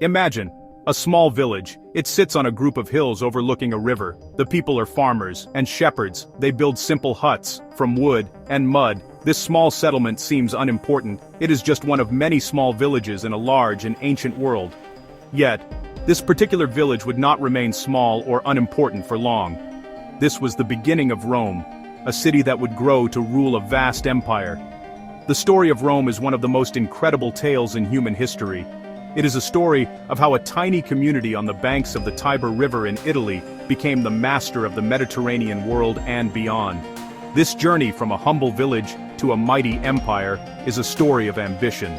Imagine a small village. It sits on a group of hills overlooking a river. The people are farmers and shepherds. They build simple huts from wood and mud. This small settlement seems unimportant. It is just one of many small villages in a large and ancient world. Yet, this particular village would not remain small or unimportant for long. This was the beginning of Rome, a city that would grow to rule a vast empire. The story of Rome is one of the most incredible tales in human history. It is a story of how a tiny community on the banks of the Tiber River in Italy became the master of the Mediterranean world and beyond. This journey from a humble village to a mighty empire is a story of ambition,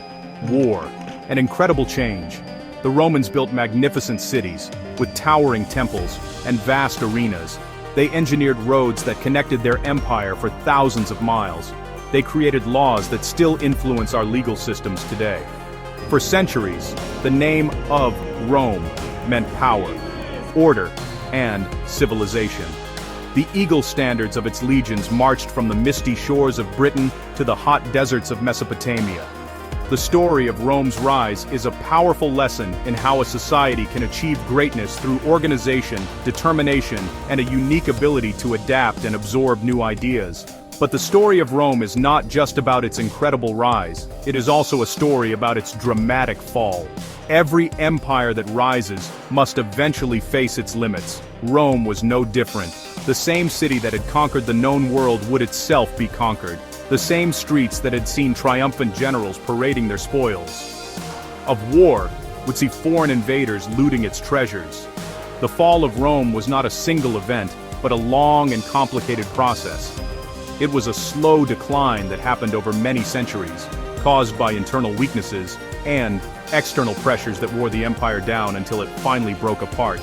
war, and incredible change. The Romans built magnificent cities, with towering temples and vast arenas. They engineered roads that connected their empire for thousands of miles. They created laws that still influence our legal systems today. For centuries, the name of Rome meant power, order, and civilization. The eagle standards of its legions marched from the misty shores of Britain to the hot deserts of Mesopotamia. The story of Rome's rise is a powerful lesson in how a society can achieve greatness through organization, determination, and a unique ability to adapt and absorb new ideas. But the story of Rome is not just about its incredible rise, it is also a story about its dramatic fall. Every empire that rises must eventually face its limits. Rome was no different. The same city that had conquered the known world would itself be conquered. The same streets that had seen triumphant generals parading their spoils of war would see foreign invaders looting its treasures. The fall of Rome was not a single event, but a long and complicated process. It was a slow decline that happened over many centuries, caused by internal weaknesses and external pressures that wore the empire down until it finally broke apart.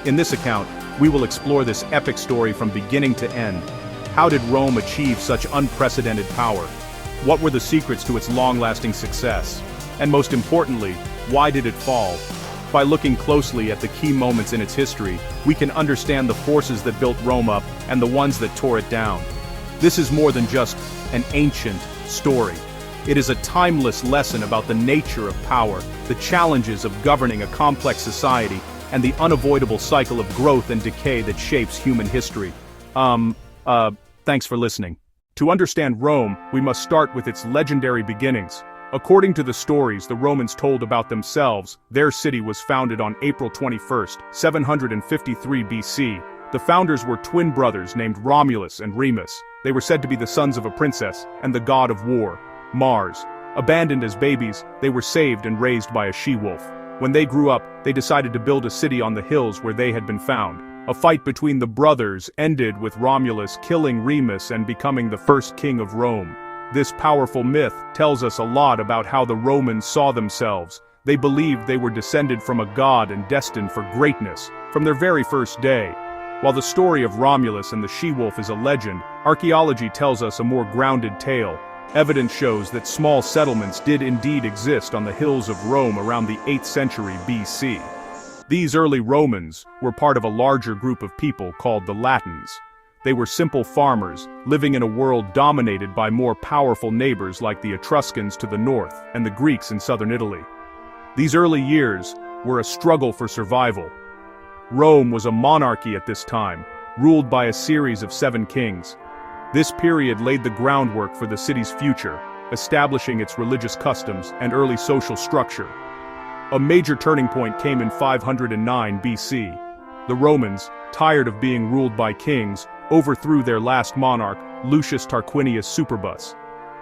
In this account, we will explore this epic story from beginning to end. How did Rome achieve such unprecedented power? What were the secrets to its long-lasting success? And most importantly, why did it fall? By looking closely at the key moments in its history, we can understand the forces that built Rome up and the ones that tore it down. This is more than just an ancient story. It is a timeless lesson about the nature of power, the challenges of governing a complex society, and the unavoidable cycle of growth and decay that shapes human history. Thanks for listening. To understand Rome, we must start with its legendary beginnings. According to the stories the Romans told about themselves, their city was founded on April 21st, 753 BC. The founders were twin brothers named Romulus and Remus. They were said to be the sons of a princess and the god of war, Mars. Abandoned as babies, they were saved and raised by a she-wolf. When they grew up, they decided to build a city on the hills where they had been found. A fight between the brothers ended with Romulus killing Remus and becoming the first king of Rome. This powerful myth tells us a lot about how the Romans saw themselves. They believed they were descended from a god and destined for greatness from their very first day. While the story of Romulus and the she-wolf is a legend, archaeology tells us a more grounded tale. Evidence shows that small settlements did indeed exist on the hills of Rome around the 8th century BC. These early Romans were part of a larger group of people called the Latins. They were simple farmers, living in a world dominated by more powerful neighbors like the Etruscans to the north and the Greeks in southern Italy. These early years were a struggle for survival. Rome was a monarchy at this time, ruled by a series of 7 kings. This period laid the groundwork for the city's future, establishing its religious customs and early social structure. A major turning point came in 509 BC. The Romans, tired of being ruled by kings, overthrew their last monarch, Lucius Tarquinius Superbus.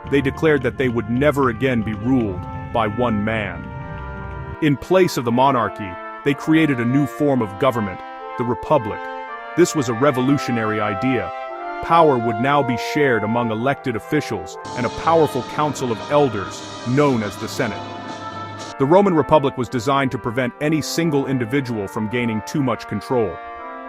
They declared that they would never again be ruled by one man. In place of the monarchy, they created a new form of government, the Republic. This was a revolutionary idea. Power would now be shared among elected officials and a powerful council of elders, known as the Senate. The Roman Republic was designed to prevent any single individual from gaining too much control.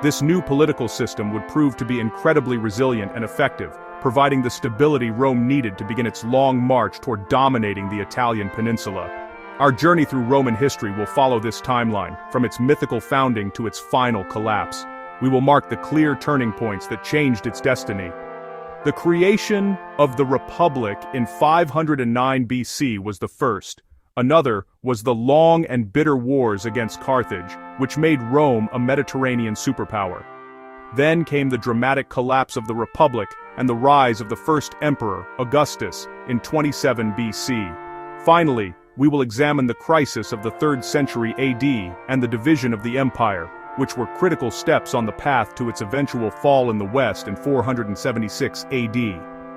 This new political system would prove to be incredibly resilient and effective, providing the stability Rome needed to begin its long march toward dominating the Italian peninsula. Our journey through Roman history will follow this timeline, from its mythical founding to its final collapse. We will mark the clear turning points that changed its destiny. The creation of the Republic in 509 BC was the first. Another was the long and bitter wars against Carthage, which made Rome a Mediterranean superpower. Then came the dramatic collapse of the Republic and the rise of the first emperor, Augustus, in 27 BC. Finally, we will examine the crisis of the 3rd century AD and the division of the empire, which were critical steps on the path to its eventual fall in the West in 476 AD.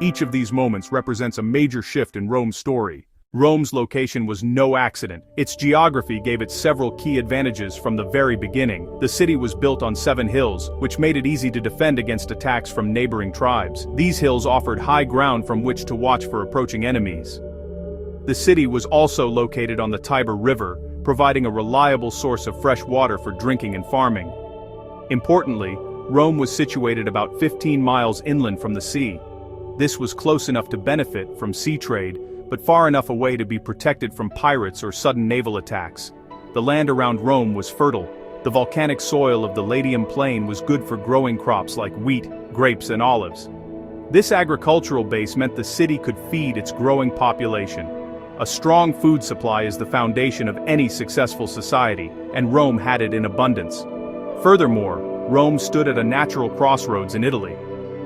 Each of these moments represents a major shift in Rome's story. Rome's location was no accident. Its geography gave it several key advantages from the very beginning. The city was built on 7 hills, which made it easy to defend against attacks from neighboring tribes. These hills offered high ground from which to watch for approaching enemies. The city was also located on the Tiber River, providing a reliable source of fresh water for drinking and farming. Importantly, Rome was situated about 15 miles inland from the sea. This was close enough to benefit from sea trade, but far enough away to be protected from pirates or sudden naval attacks. The land around Rome was fertile. The volcanic soil of the Latium plain was good for growing crops like wheat, grapes, and olives. This agricultural base meant the city could feed its growing population. A strong food supply is the foundation of any successful society, and Rome had it in abundance. Furthermore, Rome stood at a natural crossroads in Italy.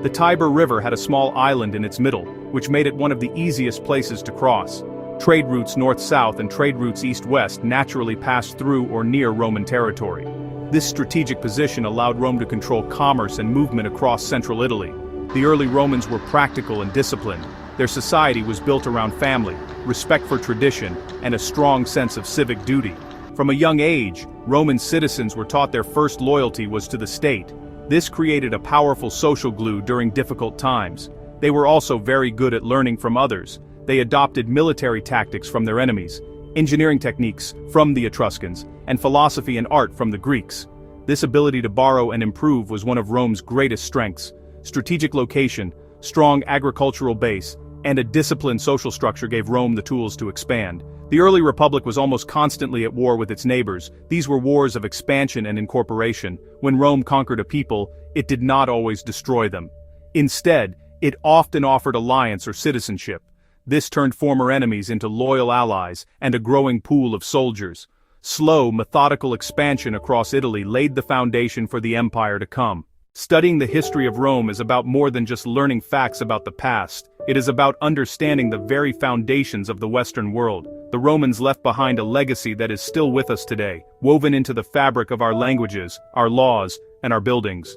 The Tiber River had a small island in its middle, which made it one of the easiest places to cross. Trade routes north-south and trade routes east-west naturally passed through or near Roman territory. This strategic position allowed Rome to control commerce and movement across central Italy. The early Romans were practical and disciplined. Their society was built around family, respect for tradition, and a strong sense of civic duty. From a young age, Roman citizens were taught their first loyalty was to the state. This created a powerful social glue during difficult times. They were also very good at learning from others. They adopted military tactics from their enemies, engineering techniques from the Etruscans, and philosophy and art from the Greeks. This ability to borrow and improve was one of Rome's greatest strengths. Strategic location, strong agricultural base, and a disciplined social structure gave Rome the tools to expand. The early republic was almost constantly at war with its neighbors. These were wars of expansion and incorporation. When Rome conquered a people, it did not always destroy them. Instead, it often offered alliance or citizenship. This turned former enemies into loyal allies and a growing pool of soldiers. Slow, methodical expansion across Italy laid the foundation for the empire to come. Studying the history of Rome is about more than just learning facts about the past. It is about understanding the very foundations of the Western world. The Romans left behind a legacy that is still with us today, woven into the fabric of our languages, our laws, and our buildings.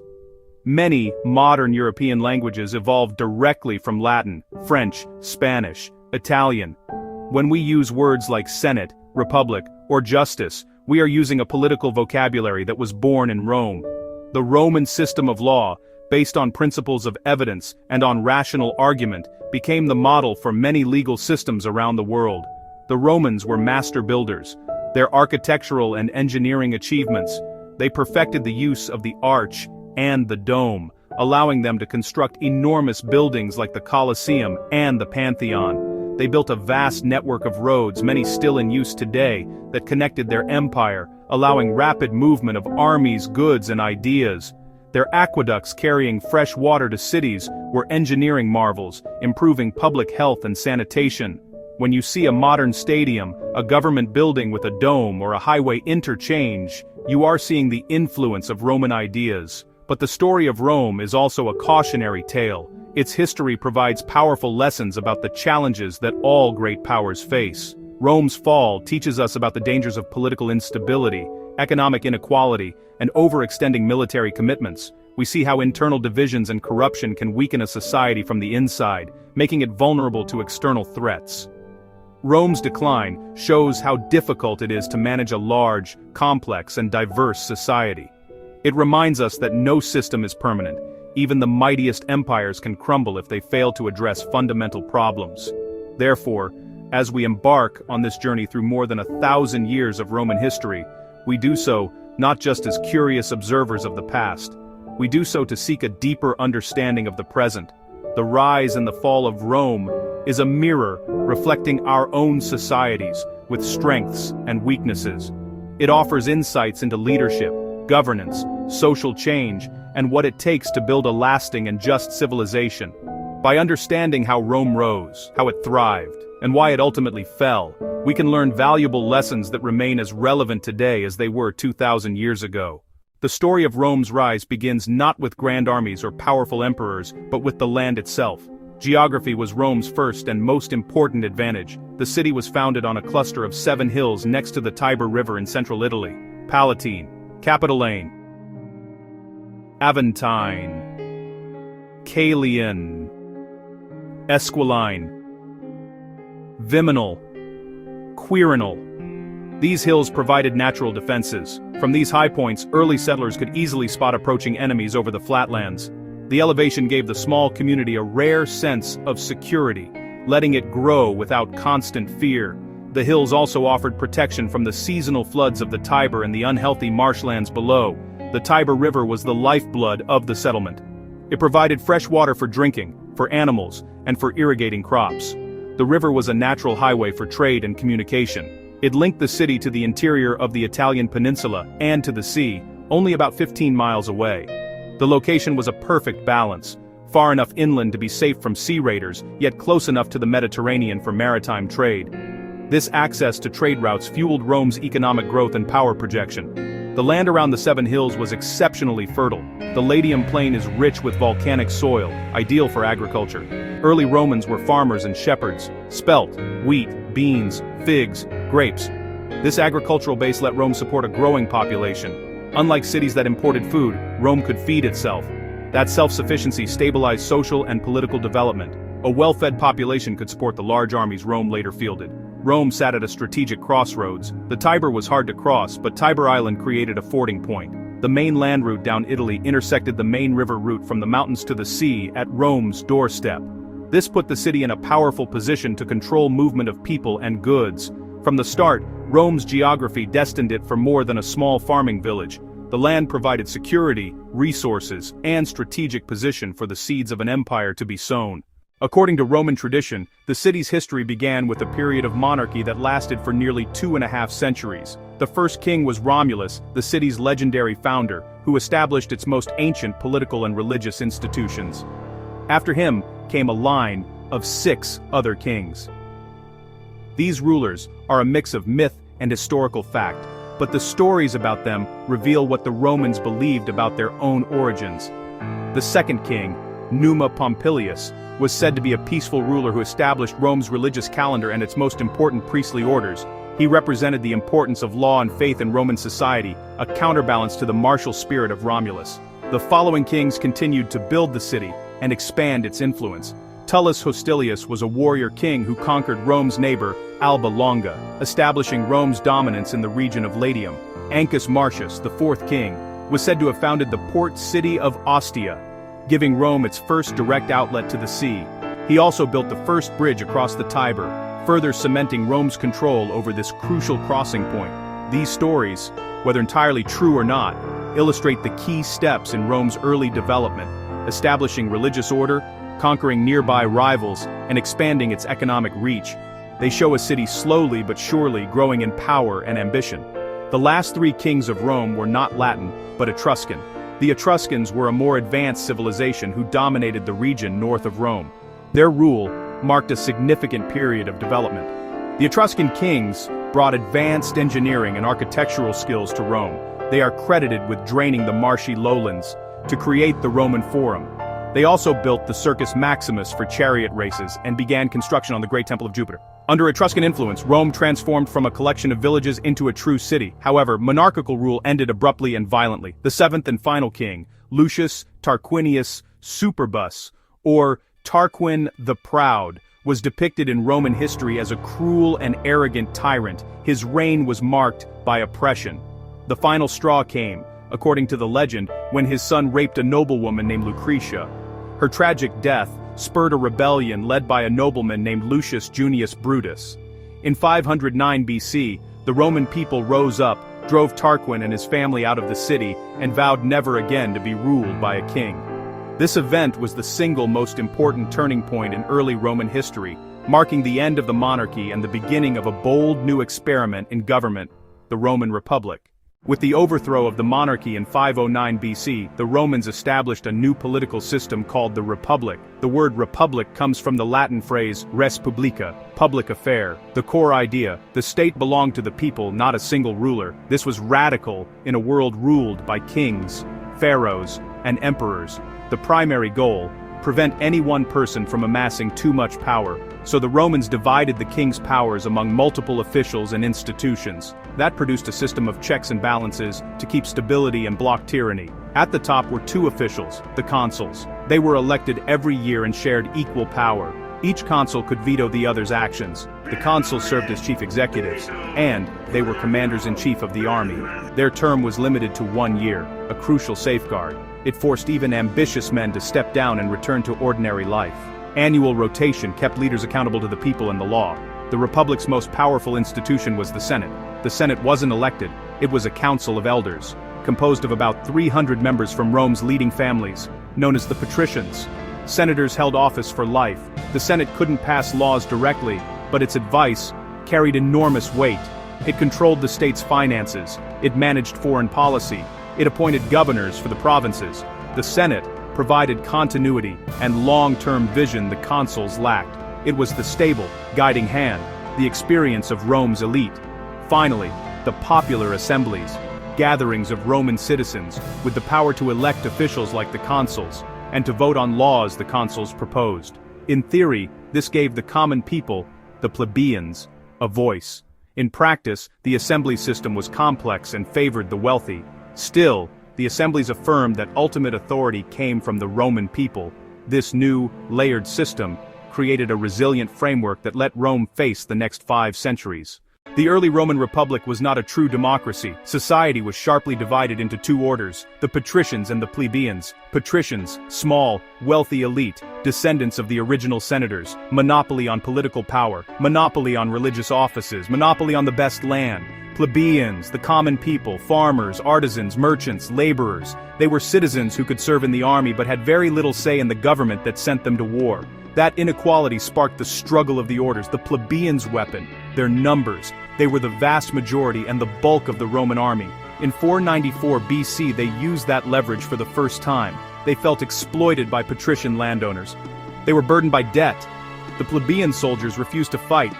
Many modern European languages evolved directly from Latin, French, Spanish, Italian. When we use words like Senate, Republic, or justice, we are using a political vocabulary that was born in Rome. The Roman system of law, based on principles of evidence and on rational argument, became the model for many legal systems around the world. The Romans were master builders. Their architectural and engineering achievements, they perfected the use of the arch and the dome, allowing them to construct enormous buildings like the Colosseum and the Pantheon. They built a vast network of roads, many still in use today, that connected their empire, allowing rapid movement of armies, goods, and ideas. Their aqueducts carrying fresh water to cities were engineering marvels, improving public health and sanitation. When you see a modern stadium, a government building with a dome, or a highway interchange, you are seeing the influence of Roman ideas. But the story of Rome is also a cautionary tale. Its history provides powerful lessons about the challenges that all great powers face. Rome's fall teaches us about the dangers of political instability, economic inequality, and overextending military commitments. We see how internal divisions and corruption can weaken a society from the inside, making it vulnerable to external threats. Rome's decline shows how difficult it is to manage a large, complex, and diverse society. It reminds us that no system is permanent. Even the mightiest empires can crumble if they fail to address fundamental problems. Therefore, as we embark on this journey through more than 1,000 years of Roman history, we do so not just as curious observers of the past. We do so to seek a deeper understanding of the present. The rise and the fall of Rome is a mirror reflecting our own societies with strengths and weaknesses. It offers insights into leadership, governance, social change, and what it takes to build a lasting and just civilization. By understanding how Rome rose, how it thrived, and why it ultimately fell, we can learn valuable lessons that remain as relevant today as they were 2,000 years ago. The story of Rome's rise begins not with grand armies or powerful emperors, but with the land itself. Geography was Rome's first and most important advantage. The city was founded on a cluster of 7 hills next to the Tiber River in central Italy: Palatine, Capitoline, Aventine, Caelian, Esquiline, Viminal, Quirinal. These hills provided natural defenses. From these high points, early settlers could easily spot approaching enemies over the flatlands. The elevation gave the small community a rare sense of security, letting it grow without constant fear. The hills also offered protection from the seasonal floods of the Tiber and the unhealthy marshlands below. The Tiber River was the lifeblood of the settlement. It provided fresh water for drinking, for animals, and for irrigating crops. The river was a natural highway for trade and communication. It linked the city to the interior of the Italian peninsula and to the sea, only about 15 miles away. The location was a perfect balance, far enough inland to be safe from sea raiders, yet close enough to the Mediterranean for maritime trade. This access to trade routes fueled Rome's economic growth and power projection. The land around the 7 hills was exceptionally fertile. The Latium plain is rich with volcanic soil, ideal for agriculture. Early Romans were farmers and shepherds: spelt, wheat, beans, figs, grapes. This agricultural base let Rome support a growing population. Unlike cities that imported food, Rome could feed itself. That self-sufficiency stabilized social and political development. A well-fed population could support the large armies Rome later fielded. Rome sat at a strategic crossroads. The Tiber was hard to cross, but Tiber Island created a fording point. The main land route down Italy intersected the main river route from the mountains to the sea at Rome's doorstep. This put the city in a powerful position to control movement of people and goods. From the start, Rome's geography destined it for more than a small farming village. The land provided security, resources, and strategic position for the seeds of an empire to be sown. According to Roman tradition, the city's history began with a period of monarchy that lasted for nearly 2.5 centuries. The first king was Romulus, the city's legendary founder, who established its most ancient political and religious institutions. After him came a line of 6 other kings. These rulers are a mix of myth and historical fact, but the stories about them reveal what the Romans believed about their own origins. The second king, Numa Pompilius, was said to be a peaceful ruler who established Rome's religious calendar and its most important priestly orders. He represented the importance of law and faith in Roman society, a counterbalance to the martial spirit of Romulus. The following kings continued to build the city and expand its influence. Tullus Hostilius was a warrior king who conquered Rome's neighbor, Alba Longa, establishing Rome's dominance in the region of Latium. Ancus Marcius, the 4th king, was said to have founded the port city of Ostia, giving Rome its first direct outlet to the sea. He also built the first bridge across the Tiber, further cementing Rome's control over this crucial crossing point. These stories, whether entirely true or not, illustrate the key steps in Rome's early development, establishing religious order, conquering nearby rivals, and expanding its economic reach. They show a city slowly but surely growing in power and ambition. The last 3 kings of Rome were not Latin, but Etruscan. The Etruscans were a more advanced civilization who dominated the region north of Rome. Their rule marked a significant period of development. The Etruscan kings brought advanced engineering and architectural skills to Rome. They are credited with draining the marshy lowlands to create the Roman Forum. They also built the Circus Maximus for chariot races and began construction on the Great Temple of Jupiter. Under Etruscan influence, Rome transformed from a collection of villages into a true city. However, monarchical rule ended abruptly and violently. The 7th and final king, Lucius Tarquinius Superbus, or Tarquin the Proud, was depicted in Roman history as a cruel and arrogant tyrant. His reign was marked by oppression. The final straw came, according to the legend, when his son raped a noblewoman named Lucretia. Her tragic death spurred a rebellion led by a nobleman named Lucius Junius Brutus. In 509 BC, the Roman people rose up, drove Tarquin and his family out of the city, and vowed never again to be ruled by a king. This event was the single most important turning point in early Roman history, marking the end of the monarchy and the beginning of a bold new experiment in government, the Roman Republic. With the overthrow of the monarchy in 509 BC, the Romans established a new political system called the Republic. The word republic comes from the Latin phrase res publica, public affair. The core idea: the state belonged to the people, not a single ruler. This was radical in a world ruled by kings, pharaohs, and emperors. The primary goal: prevent any one person from amassing too much power. So the Romans divided the king's powers among multiple officials and institutions. That produced a system of checks and balances to keep stability and block tyranny. At the top were two officials, the consuls. They were elected every year and shared equal power. Each consul could veto the other's actions. The consuls served as chief executives, and they were commanders-in-chief of the army. Their term was limited to 1 year, a crucial safeguard. It forced even ambitious men to step down and return to ordinary life. Annual rotation kept leaders accountable to the people and the law. The Republic's most powerful institution was the Senate. The Senate wasn't elected, it was a council of elders, composed of about 300 members from Rome's leading families, known as the patricians. Senators held office for life. The Senate couldn't pass laws directly, but its advice carried enormous weight. It controlled the state's finances, it managed foreign policy, it appointed governors for the provinces. The Senate provided continuity and long-term vision the consuls lacked. It was the stable, guiding hand, the experience of Rome's elite. Finally, the popular assemblies, gatherings of Roman citizens, with the power to elect officials like the consuls, and to vote on laws the consuls proposed. In theory, this gave the common people, the plebeians, a voice. In practice, the assembly system was complex and favored the wealthy. Still, the assemblies affirmed that ultimate authority came from the Roman people. This new, layered system created a resilient framework that let Rome face the next 5 centuries. The early Roman Republic was not a true democracy. Society was sharply divided into 2 orders, the patricians and the plebeians. Patricians, small, wealthy elite, descendants of the original senators, monopoly on political power, monopoly on religious offices, monopoly on the best land. Plebeians, the common people, farmers, artisans, merchants, laborers. They were citizens who could serve in the army but had very little say in the government that sent them to war. That inequality sparked the struggle of the orders, the plebeians' weapon, their numbers. They were the vast majority and the bulk of the Roman army. In 494 BC, they used that leverage for the first time. They felt exploited by patrician landowners. They were burdened by debt. The plebeian soldiers refused to fight.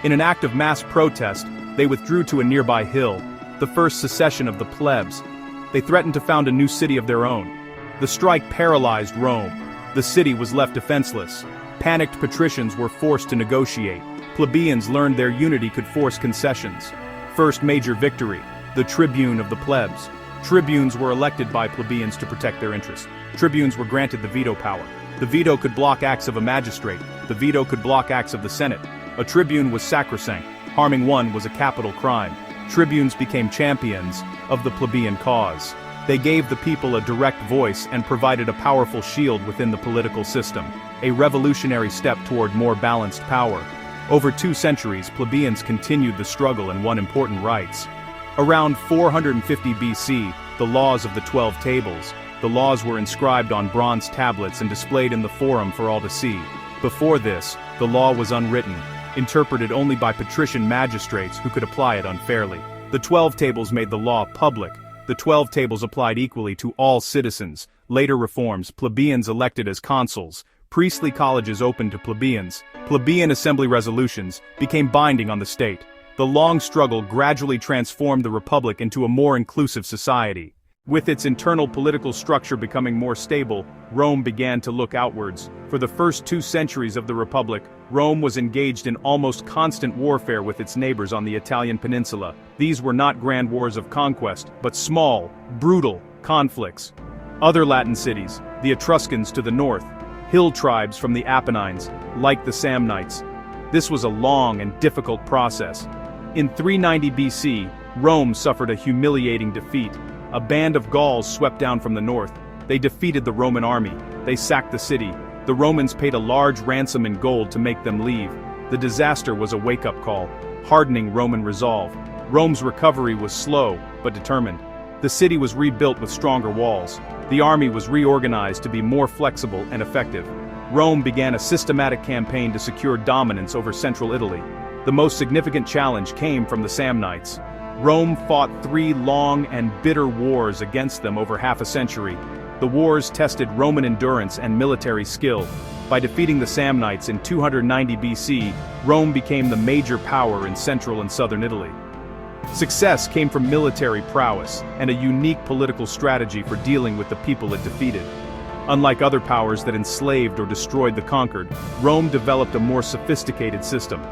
In an act of mass protest, they withdrew to a nearby hill, the first secession of the plebs. They threatened to found a new city of their own. The strike paralyzed Rome. The city was left defenseless. Panicked patricians were forced to negotiate. Plebeians learned their unity could force concessions. First major victory, the tribune of the plebs. Tribunes were elected by plebeians to protect their interests. Tribunes were granted the veto power. The veto could block acts of a magistrate. The veto could block acts of the Senate. A tribune was sacrosanct. Harming one was a capital crime. Tribunes became champions of the plebeian cause. They gave the people a direct voice and provided a powerful shield within the political system, a revolutionary step toward more balanced power. Over 2 centuries, plebeians continued the struggle and won important rights. Around 450 BC, the laws of the 12 tables. The laws were inscribed on bronze tablets and displayed in the forum for all to see. Before this, the law was unwritten, interpreted only by patrician magistrates who could apply it unfairly. The 12 tables made the law public. The 12 tables applied equally to all citizens. Later reforms, plebeians elected as consuls. Priestly colleges opened to plebeians. Plebeian assembly resolutions became binding on the state. The long struggle gradually transformed the Republic into a more inclusive society. With its internal political structure becoming more stable, Rome began to look outwards. For the first 2 centuries of the Republic, Rome was engaged in almost constant warfare with its neighbors on the Italian peninsula. These were not grand wars of conquest, but small, brutal conflicts. Other Latin cities, the Etruscans to the north, hill tribes from the Apennines, like the Samnites. This was a long and difficult process. In 390 BC, Rome suffered a humiliating defeat. A band of Gauls swept down from the north. They defeated the Roman army. They sacked the city. The Romans paid a large ransom in gold to make them leave. The disaster was a wake-up call, hardening Roman resolve. Rome's recovery was slow, but determined. The city was rebuilt with stronger walls. The army was reorganized to be more flexible and effective. Rome began a systematic campaign to secure dominance over central Italy. The most significant challenge came from the Samnites. Rome fought 3 long and bitter wars against them over half a century. The wars tested Roman endurance and military skill. By defeating the Samnites in 290 BC, Rome became the major power in central and southern Italy. Success came from military prowess and a unique political strategy for dealing with the people it defeated. Unlike other powers that enslaved or destroyed the conquered, Rome developed a more sophisticated system.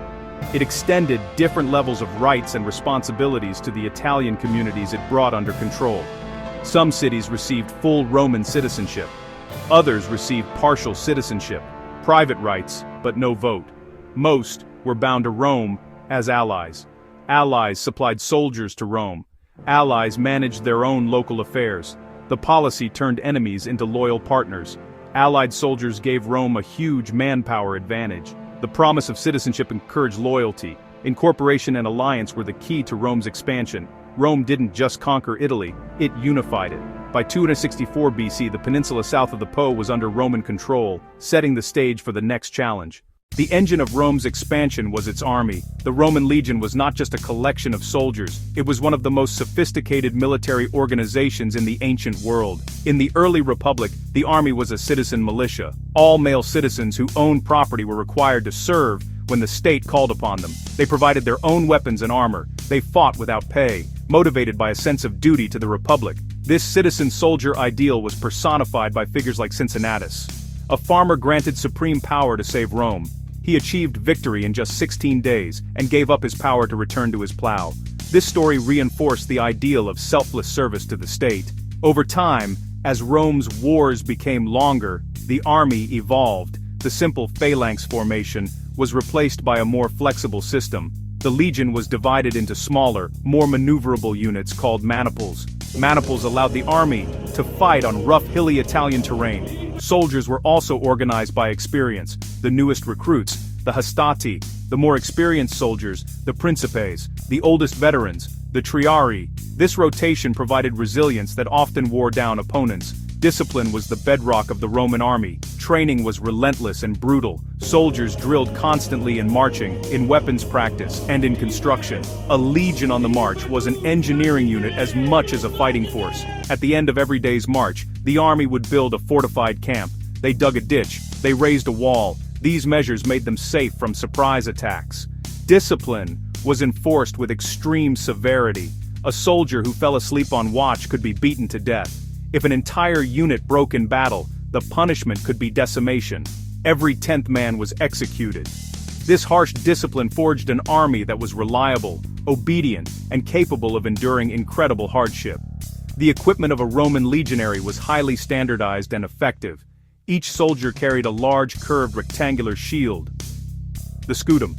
It extended different levels of rights and responsibilities to the Italian communities it brought under control. Some cities received full Roman citizenship. Others received partial citizenship, private rights, but no vote. Most were bound to Rome as allies. Allies supplied soldiers to Rome. Allies managed their own local affairs. The policy turned enemies into loyal partners. Allied soldiers gave Rome a huge manpower advantage. The promise of citizenship encouraged loyalty. Incorporation and alliance were the key to Rome's expansion. Rome didn't just conquer Italy, it unified it. By 264 BC, the peninsula south of the Po was under Roman control, setting the stage for the next challenge. The engine of Rome's expansion was its army. The Roman legion was not just a collection of soldiers, it was one of the most sophisticated military organizations in the ancient world. In the early republic, the army was a citizen militia. All male citizens who owned property were required to serve when the state called upon them. They provided their own weapons and armor. They fought without pay, motivated by a sense of duty to the republic. This citizen-soldier ideal was personified by figures like Cincinnatus. A farmer granted supreme power to save Rome. He achieved victory in just 16 days and gave up his power to return to his plow. This story reinforced the ideal of selfless service to the state. Over time, as Rome's wars became longer, the army evolved. The simple phalanx formation was replaced by a more flexible system. The legion was divided into smaller, more maneuverable units called maniples. Maniples allowed the army to fight on rough, hilly Italian terrain. Soldiers were also organized by experience. The newest recruits, the hastati, the more experienced soldiers, the principes, the oldest veterans, the triarii. This rotation provided resilience that often wore down opponents. Discipline was the bedrock of the Roman army. Training was relentless and brutal. Soldiers drilled constantly in marching, in weapons practice, and in construction. A legion on the march was an engineering unit as much as a fighting force. At the end of every day's march, the army would build a fortified camp. They dug a ditch. They raised a wall. These measures made them safe from surprise attacks. Discipline was enforced with extreme severity. A soldier who fell asleep on watch could be beaten to death. If an entire unit broke in battle, the punishment could be decimation. Every 10th man was executed. This harsh discipline forged an army that was reliable, obedient, and capable of enduring incredible hardship. The equipment of a Roman legionary was highly standardized and effective. Each soldier carried a large curved rectangular shield, the scutum.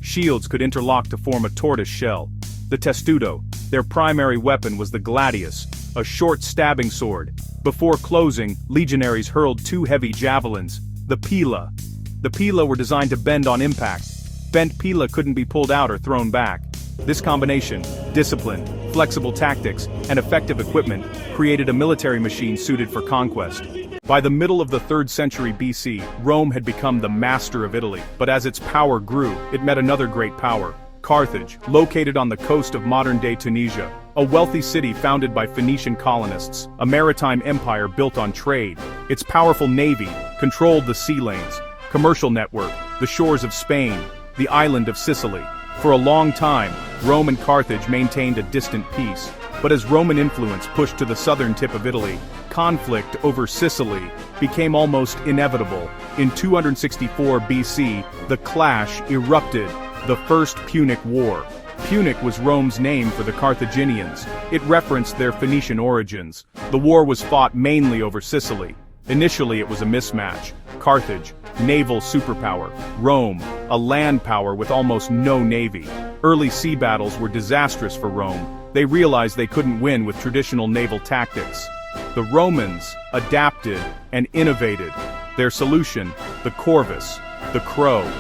Shields could interlock to form a tortoise shell. The testudo, their primary weapon, was the gladius, a short stabbing sword. Before closing, legionaries hurled 2 heavy javelins, the pila. The pila were designed to bend on impact. Bent pila couldn't be pulled out or thrown back. This combination, discipline, flexible tactics, and effective equipment, created a military machine suited for conquest. By the middle of the 3rd century BC, Rome had become the master of Italy, but as its power grew, it met another great power, Carthage, located on the coast of modern-day Tunisia. A wealthy city founded by Phoenician colonists, a maritime empire built on trade. Its powerful navy controlled the sea lanes, commercial network, the shores of Spain, the island of Sicily. For a long time, Rome and Carthage maintained a distant peace. But as Roman influence pushed to the southern tip of Italy, conflict over Sicily became almost inevitable. In 264 BC, the clash erupted, the First Punic War. Punic was Rome's name for the Carthaginians. It referenced their Phoenician origins. The war was fought mainly over Sicily. Initially it was a mismatch. Carthage, naval superpower. Rome, a land power with almost no navy. Early sea battles were disastrous for Rome. They realized they couldn't win with traditional naval tactics. The Romans adapted and innovated. Their solution, the corvus, the crow,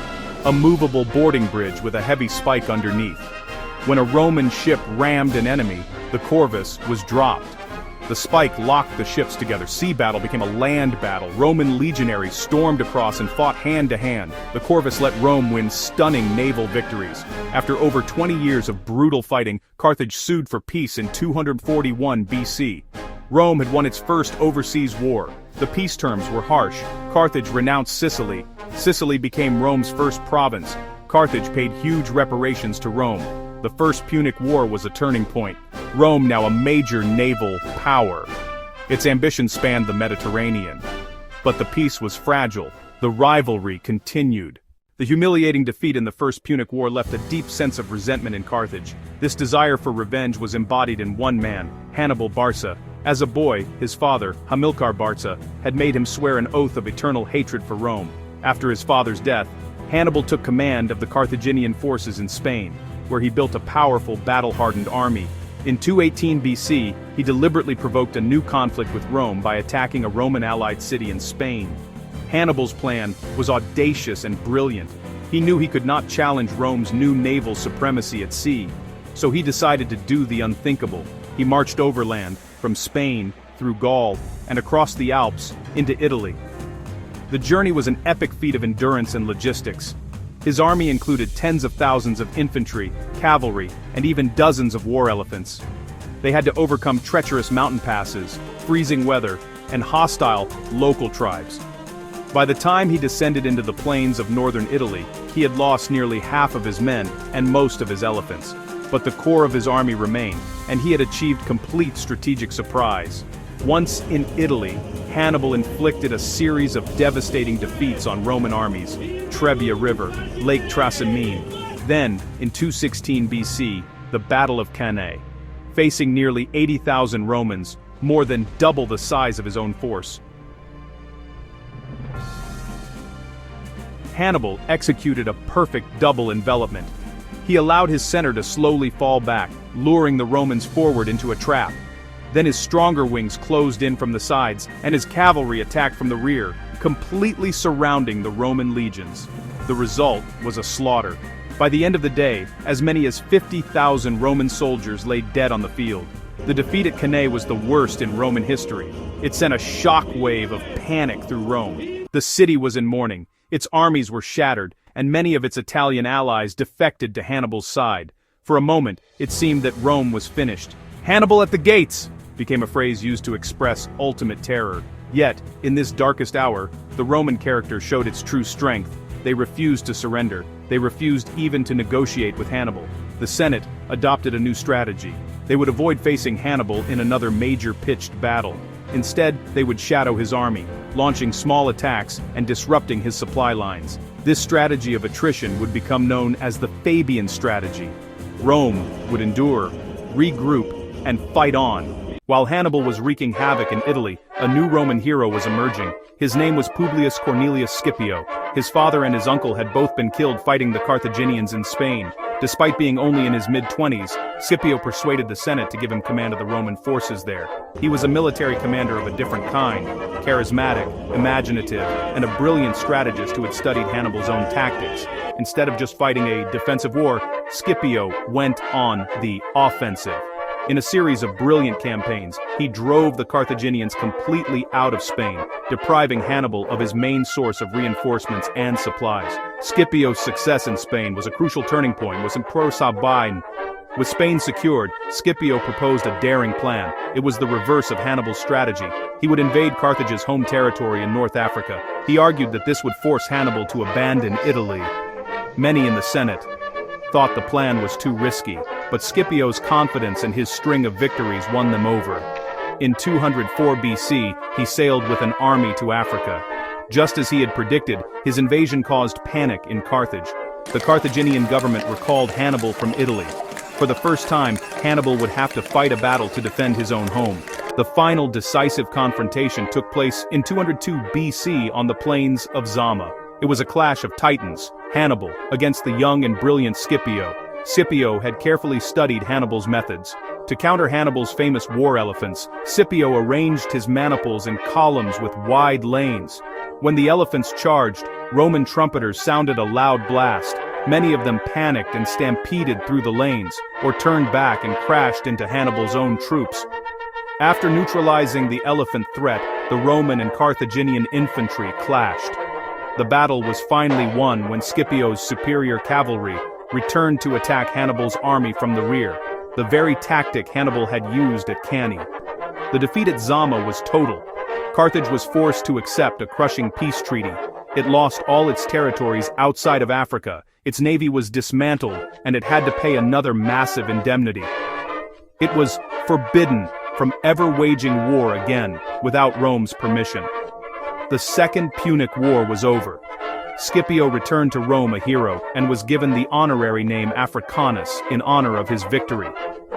a movable boarding bridge with a heavy spike underneath. When a Roman ship rammed an enemy, the corvus was dropped. The spike locked the ships together. Sea battle became a land battle. Roman legionaries stormed across and fought hand-to-hand. The Corvus let Rome win stunning naval victories. After over 20 years of brutal fighting, Carthage sued for peace in 241 BC. Rome had won its first overseas war. The peace terms were harsh. Carthage renounced Sicily. Sicily became Rome's first province. Carthage paid huge reparations to Rome. The First Punic War was a turning point. Rome now a major naval power. Its ambition spanned the Mediterranean. But the peace was fragile. The rivalry continued. The humiliating defeat in the First Punic War left a deep sense of resentment in Carthage. This desire for revenge was embodied in one man, Hannibal Barca. As a boy, his father, Hamilcar Barca, had made him swear an oath of eternal hatred for Rome. After his father's death, Hannibal took command of the Carthaginian forces in Spain, where he built a powerful, battle-hardened army. In 218 BC, he deliberately provoked a new conflict with Rome by attacking a Roman-allied city in Spain. Hannibal's plan was audacious and brilliant. He knew he could not challenge Rome's new naval supremacy at sea, so he decided to do the unthinkable. He marched overland, from Spain, through Gaul, and across the Alps, into Italy. The journey was an epic feat of endurance and logistics. His army included tens of thousands of infantry, cavalry, and even dozens of war elephants. They had to overcome treacherous mountain passes, freezing weather, and hostile, local tribes. By the time he descended into the plains of northern Italy, he had lost nearly half of his men and most of his elephants. But the core of his army remained, and he had achieved complete strategic surprise. Once in Italy, Hannibal inflicted a series of devastating defeats on Roman armies, Trebia River, Lake Trasimene. Then, in 216 BC, the Battle of Cannae. Facing nearly 80,000 Romans, more than double the size of his own force. Hannibal executed a perfect double envelopment. He allowed his center to slowly fall back, luring the Romans forward into a trap. Then his stronger wings closed in from the sides, and his cavalry attacked from the rear, completely surrounding the Roman legions. The result was a slaughter. By the end of the day, as many as 50,000 Roman soldiers lay dead on the field. The defeat at Cannae was the worst in Roman history. It sent a shock wave of panic through Rome. The city was in mourning, its armies were shattered, and many of its Italian allies defected to Hannibal's side. For a moment, it seemed that Rome was finished. "Hannibal at the gates!" became a phrase used to express ultimate terror. Yet, in this darkest hour, the Roman character showed its true strength. They refused to surrender. They refused even to negotiate with Hannibal. The Senate adopted a new strategy. They would avoid facing Hannibal in another major pitched battle. Instead, they would shadow his army, launching small attacks and disrupting his supply lines. This strategy of attrition would become known as the Fabian strategy. Rome would endure, regroup, and fight on. While Hannibal was wreaking havoc in Italy, a new Roman hero was emerging. His name was Publius Cornelius Scipio. His father and his uncle had both been killed fighting the Carthaginians in Spain. Despite being only in his mid-20s, Scipio persuaded the Senate to give him command of the Roman forces there. He was a military commander of a different kind, charismatic, imaginative, and a brilliant strategist who had studied Hannibal's own tactics. Instead of just fighting a defensive war, Scipio went on the offensive. In a series of brilliant campaigns, he drove the Carthaginians completely out of Spain, depriving Hannibal of his main source of reinforcements and supplies. Scipio's success in Spain was a crucial turning point. With Spain secured, Scipio proposed a daring plan. It was the reverse of Hannibal's strategy. He would invade Carthage's home territory in North Africa. He argued that this would force Hannibal to abandon Italy. Many in the Senate thought the plan was too risky, but Scipio's confidence and his string of victories won them over. In 204 BC, he sailed with an army to Africa. Just as he had predicted, his invasion caused panic in Carthage. The Carthaginian government recalled Hannibal from Italy. For the first time, Hannibal would have to fight a battle to defend his own home. The final decisive confrontation took place in 202 BC on the plains of Zama. It was a clash of titans, Hannibal against the young and brilliant Scipio. Scipio had carefully studied Hannibal's methods. To counter Hannibal's famous war elephants, Scipio arranged his maniples in columns with wide lanes. When the elephants charged, Roman trumpeters sounded a loud blast. Many of them panicked and stampeded through the lanes, or turned back and crashed into Hannibal's own troops. After neutralizing the elephant threat, the Roman and Carthaginian infantry clashed. The battle was finally won when Scipio's superior cavalry returned to attack Hannibal's army from the rear, the very tactic Hannibal had used at Cannae. The defeat at Zama was total. Carthage was forced to accept a crushing peace treaty. It lost all its territories outside of Africa, its navy was dismantled, and it had to pay another massive indemnity. It was forbidden from ever waging war again without Rome's permission. The Second Punic War was over. Scipio returned to Rome a hero and was given the honorary name Africanus in honor of his victory.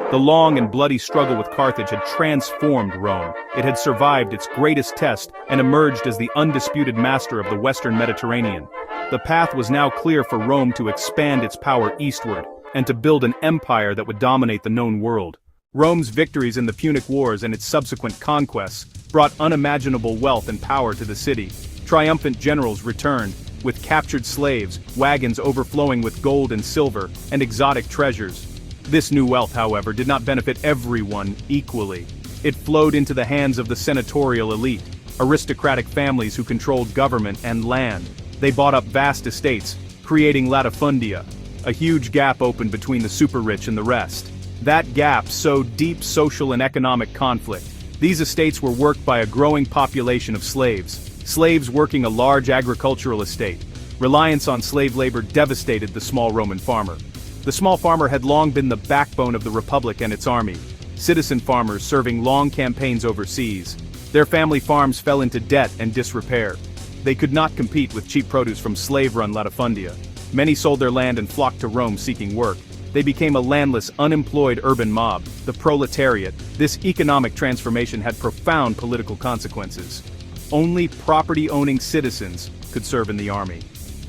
The long and bloody struggle with Carthage had transformed Rome. It had survived its greatest test and emerged as the undisputed master of the Western Mediterranean. The path was now clear for Rome to expand its power eastward and to build an empire that would dominate the known world. Rome's victories in the Punic Wars and its subsequent conquests brought unimaginable wealth and power to the city. Triumphant generals returned, with captured slaves, wagons overflowing with gold and silver, and exotic treasures. This new wealth, however, did not benefit everyone equally. It flowed into the hands of the senatorial elite, aristocratic families who controlled government and land. They bought up vast estates, creating latifundia. A huge gap opened between the super-rich and the rest. That gap sowed deep social and economic conflict. These estates were worked by a growing population of slaves working a large agricultural estate. Reliance on slave labor devastated the small Roman farmer. The small farmer had long been the backbone of the Republic and its army. Citizen farmers serving long campaigns overseas. Their family farms fell into debt and disrepair. They could not compete with cheap produce from slave-run latifundia. Many sold their land and flocked to Rome seeking work. They became a landless, unemployed urban mob, the proletariat. This economic transformation had profound political consequences. Only property-owning citizens could serve in the army.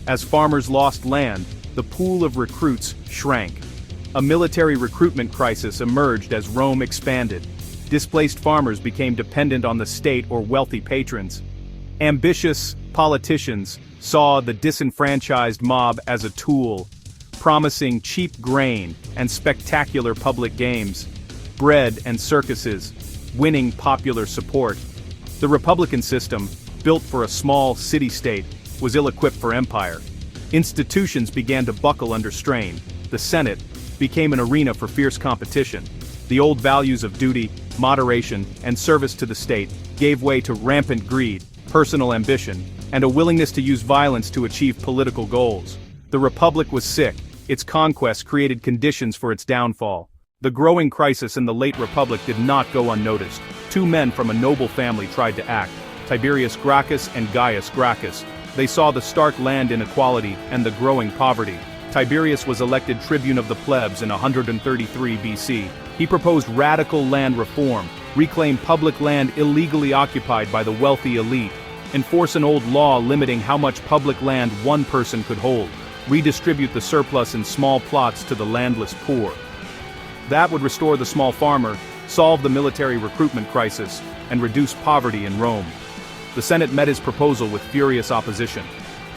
As farmers lost land, the pool of recruits shrank. A military recruitment crisis emerged as Rome expanded. Displaced farmers became dependent on the state or wealthy patrons. Ambitious politicians saw the disenfranchised mob as a tool, promising cheap grain and spectacular public games, bread and circuses, winning popular support. The republican system, built for a small city-state, was ill-equipped for empire. Institutions began to buckle under strain. The Senate became an arena for fierce competition. The old values of duty, moderation, and service to the state gave way to rampant greed, personal ambition, and a willingness to use violence to achieve political goals. The Republic was sick. Its conquests created conditions for its downfall. The growing crisis in the late Republic did not go unnoticed. Two men from a noble family tried to act, Tiberius Gracchus and Gaius Gracchus. They saw the stark land inequality and the growing poverty. Tiberius was elected tribune of the plebs in 133 BC. He proposed radical land reform, reclaim public land illegally occupied by the wealthy elite, enforce an old law limiting how much public land one person could hold, redistribute the surplus in small plots to the landless poor. That would restore the small farmer, solve the military recruitment crisis, and reduce poverty in Rome. The Senate met his proposal with furious opposition.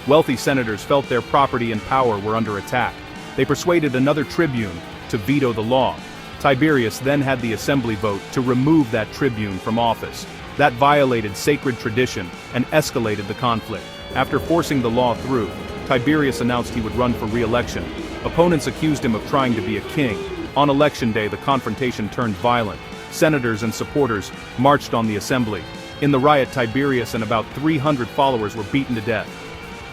Wealthy senators felt their property and power were under attack. They persuaded another tribune to veto the law. Tiberius then had the assembly vote to remove that tribune from office. That violated sacred tradition and escalated the conflict. After forcing the law through, Tiberius announced he would run for re-election. Opponents accused him of trying to be a king. On election day, the confrontation turned violent. Senators and supporters marched on the assembly. In the riot, Tiberius and about 300 followers were beaten to death.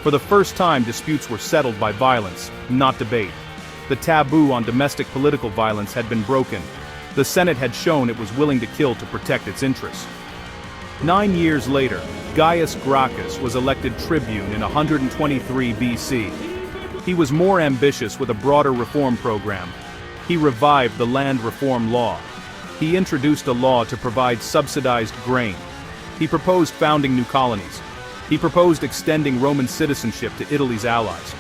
For the first time, disputes were settled by violence, not debate. The taboo on domestic political violence had been broken. The Senate had shown it was willing to kill to protect its interests. 9 years later, Gaius Gracchus was elected tribune in 123 BC. He was more ambitious with a broader reform program. He revived the land reform law. He introduced a law to provide subsidized grain. He proposed founding new colonies. He proposed extending Roman citizenship to Italy's allies.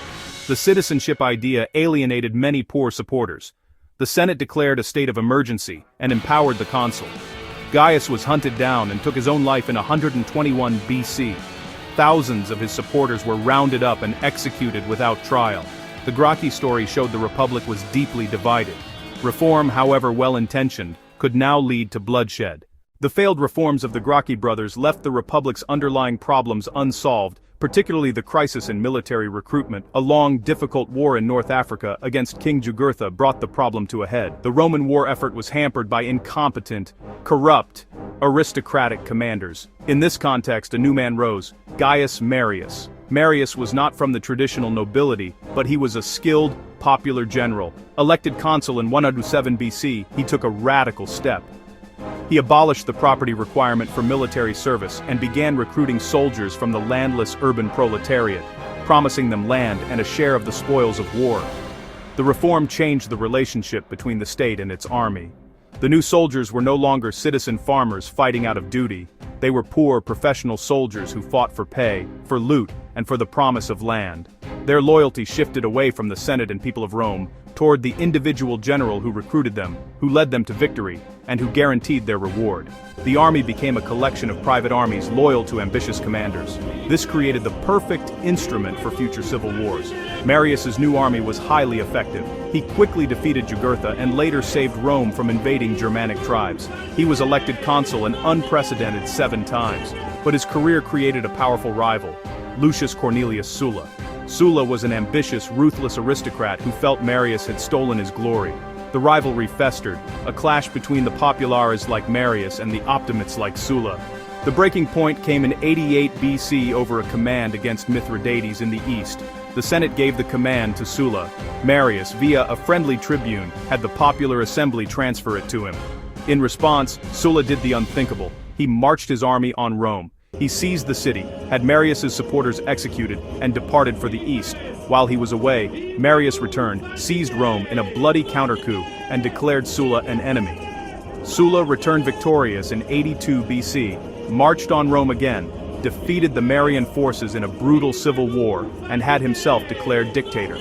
The citizenship idea alienated many poor supporters. The Senate declared a state of emergency and empowered the consul. Gaius was hunted down and took his own life in 121 BC. Thousands of his supporters were rounded up and executed without trial. The Gracchi story showed the Republic was deeply divided. Reform, however well-intentioned, could now lead to bloodshed. The failed reforms of the Gracchi brothers left the Republic's underlying problems unsolved, particularly the crisis in military recruitment. A long, difficult war in North Africa against King Jugurtha brought the problem to a head. The Roman war effort was hampered by incompetent, corrupt, aristocratic commanders. In this context, a new man rose, Gaius Marius. Marius was not from the traditional nobility, but he was a skilled, popular general. Elected consul in 107 BC, he took a radical step. He abolished the property requirement for military service and began recruiting soldiers from the landless urban proletariat, promising them land and a share of the spoils of war. The reform changed the relationship between the state and its army. The new soldiers were no longer citizen farmers fighting out of duty. They were poor professional soldiers who fought for pay, for loot, and for the promise of land. Their loyalty shifted away from the Senate and people of Rome, toward the individual general who recruited them, who led them to victory, and who guaranteed their reward. The army became a collection of private armies loyal to ambitious commanders. This created the perfect instrument for future civil wars. Marius's new army was highly effective. He quickly defeated Jugurtha and later saved Rome from invading Germanic tribes. He was elected consul an unprecedented 7 times, but his career created a powerful rival, Lucius Cornelius Sulla. Sulla was an ambitious, ruthless aristocrat who felt Marius had stolen his glory. The rivalry festered, a clash between the populares like Marius and the optimates like Sulla. The breaking point came in 88 BC over a command against Mithridates in the east. The Senate gave the command to Sulla. Marius, via a friendly tribune, had the popular assembly transfer it to him. In response, Sulla did the unthinkable. He marched his army on Rome. He seized the city, had Marius's supporters executed, and departed for the east. While he was away, Marius returned, seized Rome in a bloody counter-coup, and declared Sulla an enemy. Sulla returned victorious in 82 BC, marched on Rome again, defeated the Marian forces in a brutal civil war, and had himself declared dictator.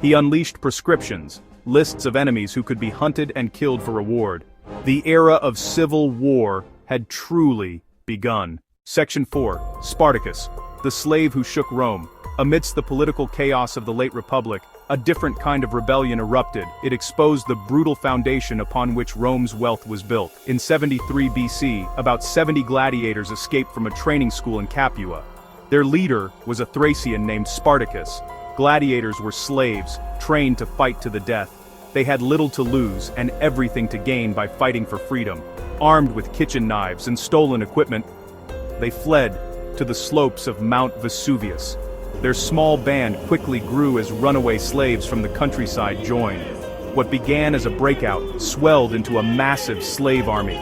He unleashed proscriptions, lists of enemies who could be hunted and killed for reward. The era of civil war had truly begun. Section 4. Spartacus, the slave who shook Rome. Amidst the political chaos of the late Republic, a different kind of rebellion erupted. It exposed the brutal foundation upon which Rome's wealth was built. In 73 BC, about 70 gladiators escaped from a training school in Capua. Their leader was a Thracian named Spartacus. Gladiators were slaves, trained to fight to the death. They had little to lose and everything to gain by fighting for freedom. Armed with kitchen knives and stolen equipment, they fled to the slopes of Mount Vesuvius. Their small band quickly grew as runaway slaves from the countryside joined. What began as a breakout swelled into a massive slave army.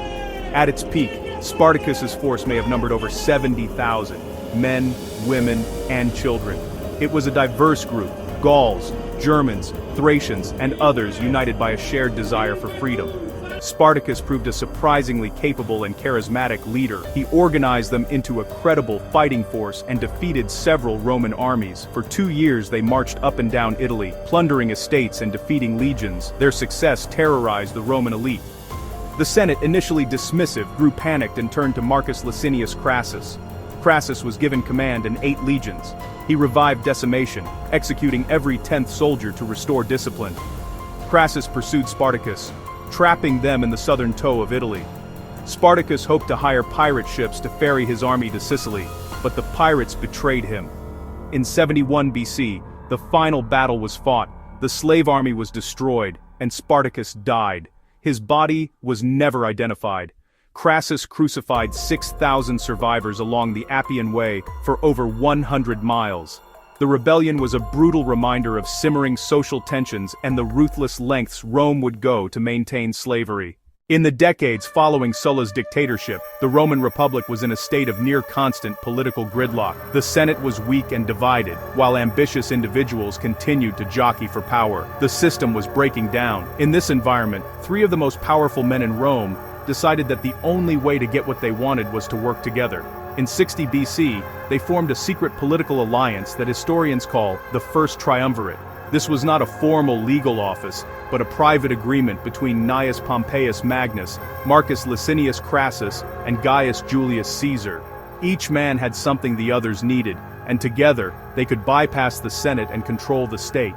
At its peak, Spartacus's force may have numbered over 70,000, men, women, and children. It was a diverse group, Gauls, Germans, Thracians, and others united by a shared desire for freedom. Spartacus proved a surprisingly capable and charismatic leader. He organized them into a credible fighting force and defeated several Roman armies. For 2 years they marched up and down Italy, plundering estates and defeating legions. Their success terrorized the Roman elite. The Senate, initially dismissive, grew panicked and turned to Marcus Licinius Crassus. Crassus was given command in 8 legions. He revived decimation, executing every 10th soldier to restore discipline. Crassus pursued Spartacus, trapping them in the southern toe of Italy. Spartacus hoped to hire pirate ships to ferry his army to Sicily, but the pirates betrayed him. In 71 BC, the final battle was fought, the slave army was destroyed, and Spartacus died. His body was never identified. Crassus crucified 6,000 survivors along the Appian Way for over 100 miles. The rebellion was a brutal reminder of simmering social tensions and the ruthless lengths Rome would go to maintain slavery. In the decades following Sulla's dictatorship, the Roman Republic was in a state of near-constant political gridlock. The Senate was weak and divided, while ambitious individuals continued to jockey for power. The system was breaking down. In this environment, 3 of the most powerful men in Rome decided that the only way to get what they wanted was to work together. In 60 BC, they formed a secret political alliance that historians call the First Triumvirate. This was not a formal legal office, but a private agreement between Gnaeus Pompeius Magnus, Marcus Licinius Crassus, and Gaius Julius Caesar. Each man had something the others needed, and together, they could bypass the Senate and control the state.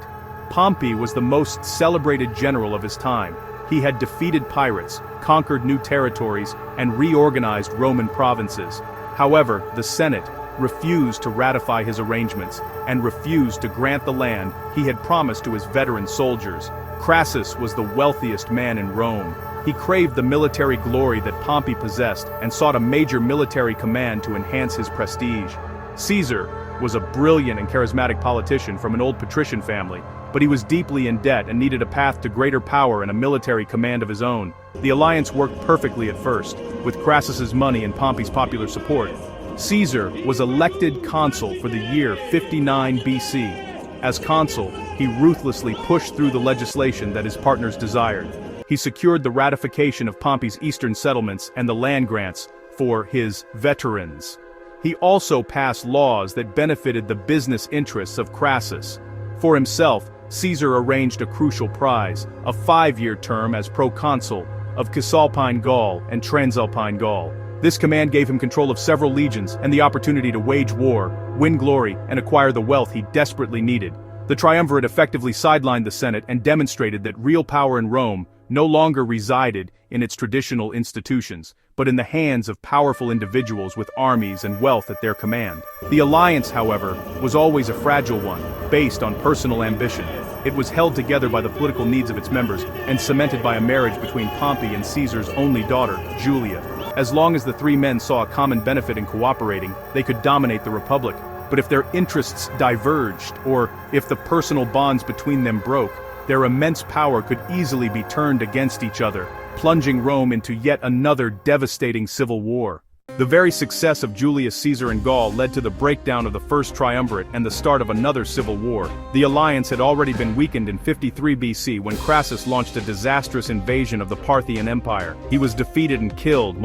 Pompey was the most celebrated general of his time. He had defeated pirates, conquered new territories, and reorganized Roman provinces. However, the Senate refused to ratify his arrangements, and refused to grant the land he had promised to his veteran soldiers. Crassus was the wealthiest man in Rome. He craved the military glory that Pompey possessed and sought a major military command to enhance his prestige. Caesar was a brilliant and charismatic politician from an old patrician family, but he was deeply in debt and needed a path to greater power and a military command of his own. The alliance worked perfectly at first, with Crassus's money and Pompey's popular support. Caesar was elected consul for the year 59 BC. As consul, he ruthlessly pushed through the legislation that his partners desired. He secured the ratification of Pompey's eastern settlements and the land grants for his veterans. He also passed laws that benefited the business interests of Crassus. For himself, Caesar arranged a crucial prize, a 5-year term as proconsul of Cisalpine Gaul and Transalpine Gaul. This command gave him control of several legions and the opportunity to wage war, win glory, and acquire the wealth he desperately needed. The Triumvirate effectively sidelined the Senate and demonstrated that real power in Rome no longer resided in its traditional institutions, but in the hands of powerful individuals with armies and wealth at their command. The alliance, however, was always a fragile one, based on personal ambition. It was held together by the political needs of its members and cemented by a marriage between Pompey and Caesar's only daughter, Julia. As long as the three men saw a common benefit in cooperating, they could dominate the Republic. But if their interests diverged, or if the personal bonds between them broke, their immense power could easily be turned against each other, plunging Rome into yet another devastating civil war. The very success of Julius Caesar in Gaul led to the breakdown of the First Triumvirate and the start of another civil war. The alliance had already been weakened in 53 BC when Crassus launched a disastrous invasion of the Parthian Empire. He was defeated and killed.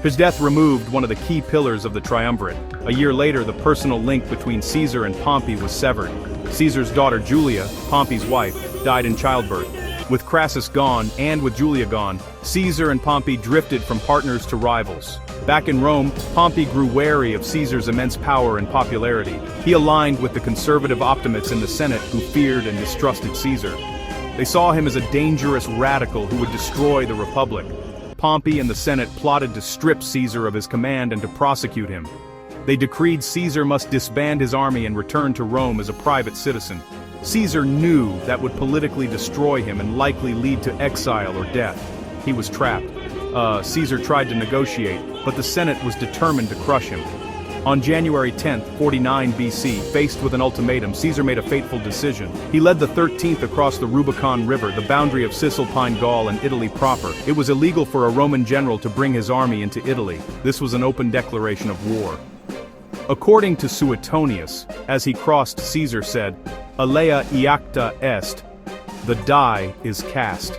His death removed one of the key pillars of the Triumvirate. A year later, the personal link between Caesar and Pompey was severed. Caesar's daughter Julia, Pompey's wife, died in childbirth. With Crassus gone, and with Julia gone, Caesar and Pompey drifted from partners to rivals. Back in Rome, Pompey grew wary of Caesar's immense power and popularity. He aligned with the conservative optimates in the Senate who feared and distrusted Caesar. They saw him as a dangerous radical who would destroy the Republic. Pompey and the Senate plotted to strip Caesar of his command and to prosecute him. They decreed Caesar must disband his army and return to Rome as a private citizen. Caesar knew that would politically destroy him and likely lead to exile or death. He was trapped. Caesar tried to negotiate, but the Senate was determined to crush him. On January 10, 49 BC, faced with an ultimatum, Caesar made a fateful decision. He led the 13th across the Rubicon River, the boundary of Cisalpine Gaul and Italy proper. It was illegal for a Roman general to bring his army into Italy. This was an open declaration of war. According to Suetonius, as he crossed, Caesar said, "Alea iacta est," the die is cast.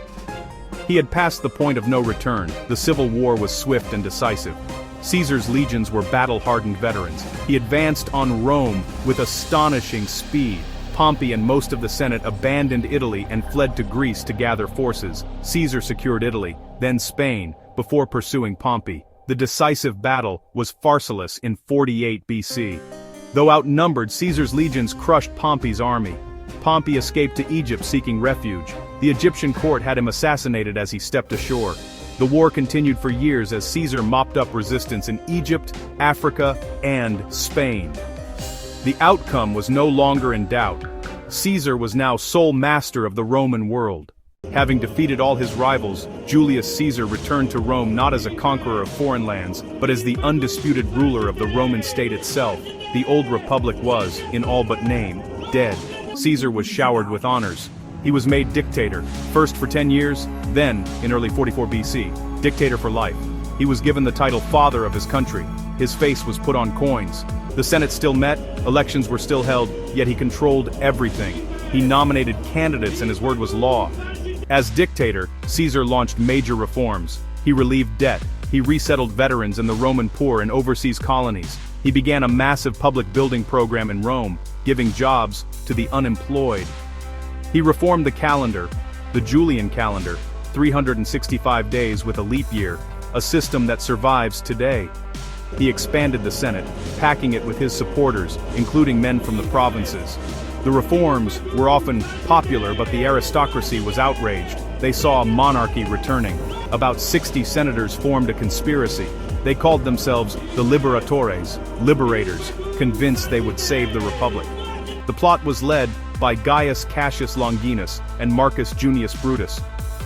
He had passed the point of no return. The civil war was swift and decisive. Caesar's legions were battle-hardened veterans. He advanced on Rome with astonishing speed. Pompey and most of the Senate abandoned Italy and fled to Greece to gather forces. Caesar secured Italy, then Spain, before pursuing Pompey. The decisive battle was Pharsalus in 48 BC. Though outnumbered, Caesar's legions crushed Pompey's army. Pompey escaped to Egypt seeking refuge. The Egyptian court had him assassinated as he stepped ashore. The war continued for years as Caesar mopped up resistance in Egypt, Africa, and Spain. The outcome was no longer in doubt. Caesar was now sole master of the Roman world. Having defeated all his rivals, Julius Caesar returned to Rome not as a conqueror of foreign lands, but as the undisputed ruler of the Roman state itself. The old republic was, in all but name, dead. Caesar was showered with honors. He was made dictator, first for 10 years, then, in early 44 BC, dictator for life. He was given the title father of his country. His face was put on coins. The Senate still met, elections were still held, yet he controlled everything. He nominated candidates and his word was law. As dictator, Caesar launched major reforms. He relieved debt. He resettled veterans and the Roman poor in overseas colonies. He began a massive public building program in Rome, giving jobs to the unemployed. He reformed the calendar, the Julian calendar, 365 days with a leap year, a system that survives today. He expanded the Senate, packing it with his supporters, including men from the provinces. The reforms were often popular, but the aristocracy was outraged. They saw a monarchy returning. About 60 senators formed a conspiracy. They called themselves the Liberatores, liberators, convinced they would save the Republic. The plot was led by Gaius Cassius Longinus and Marcus Junius Brutus.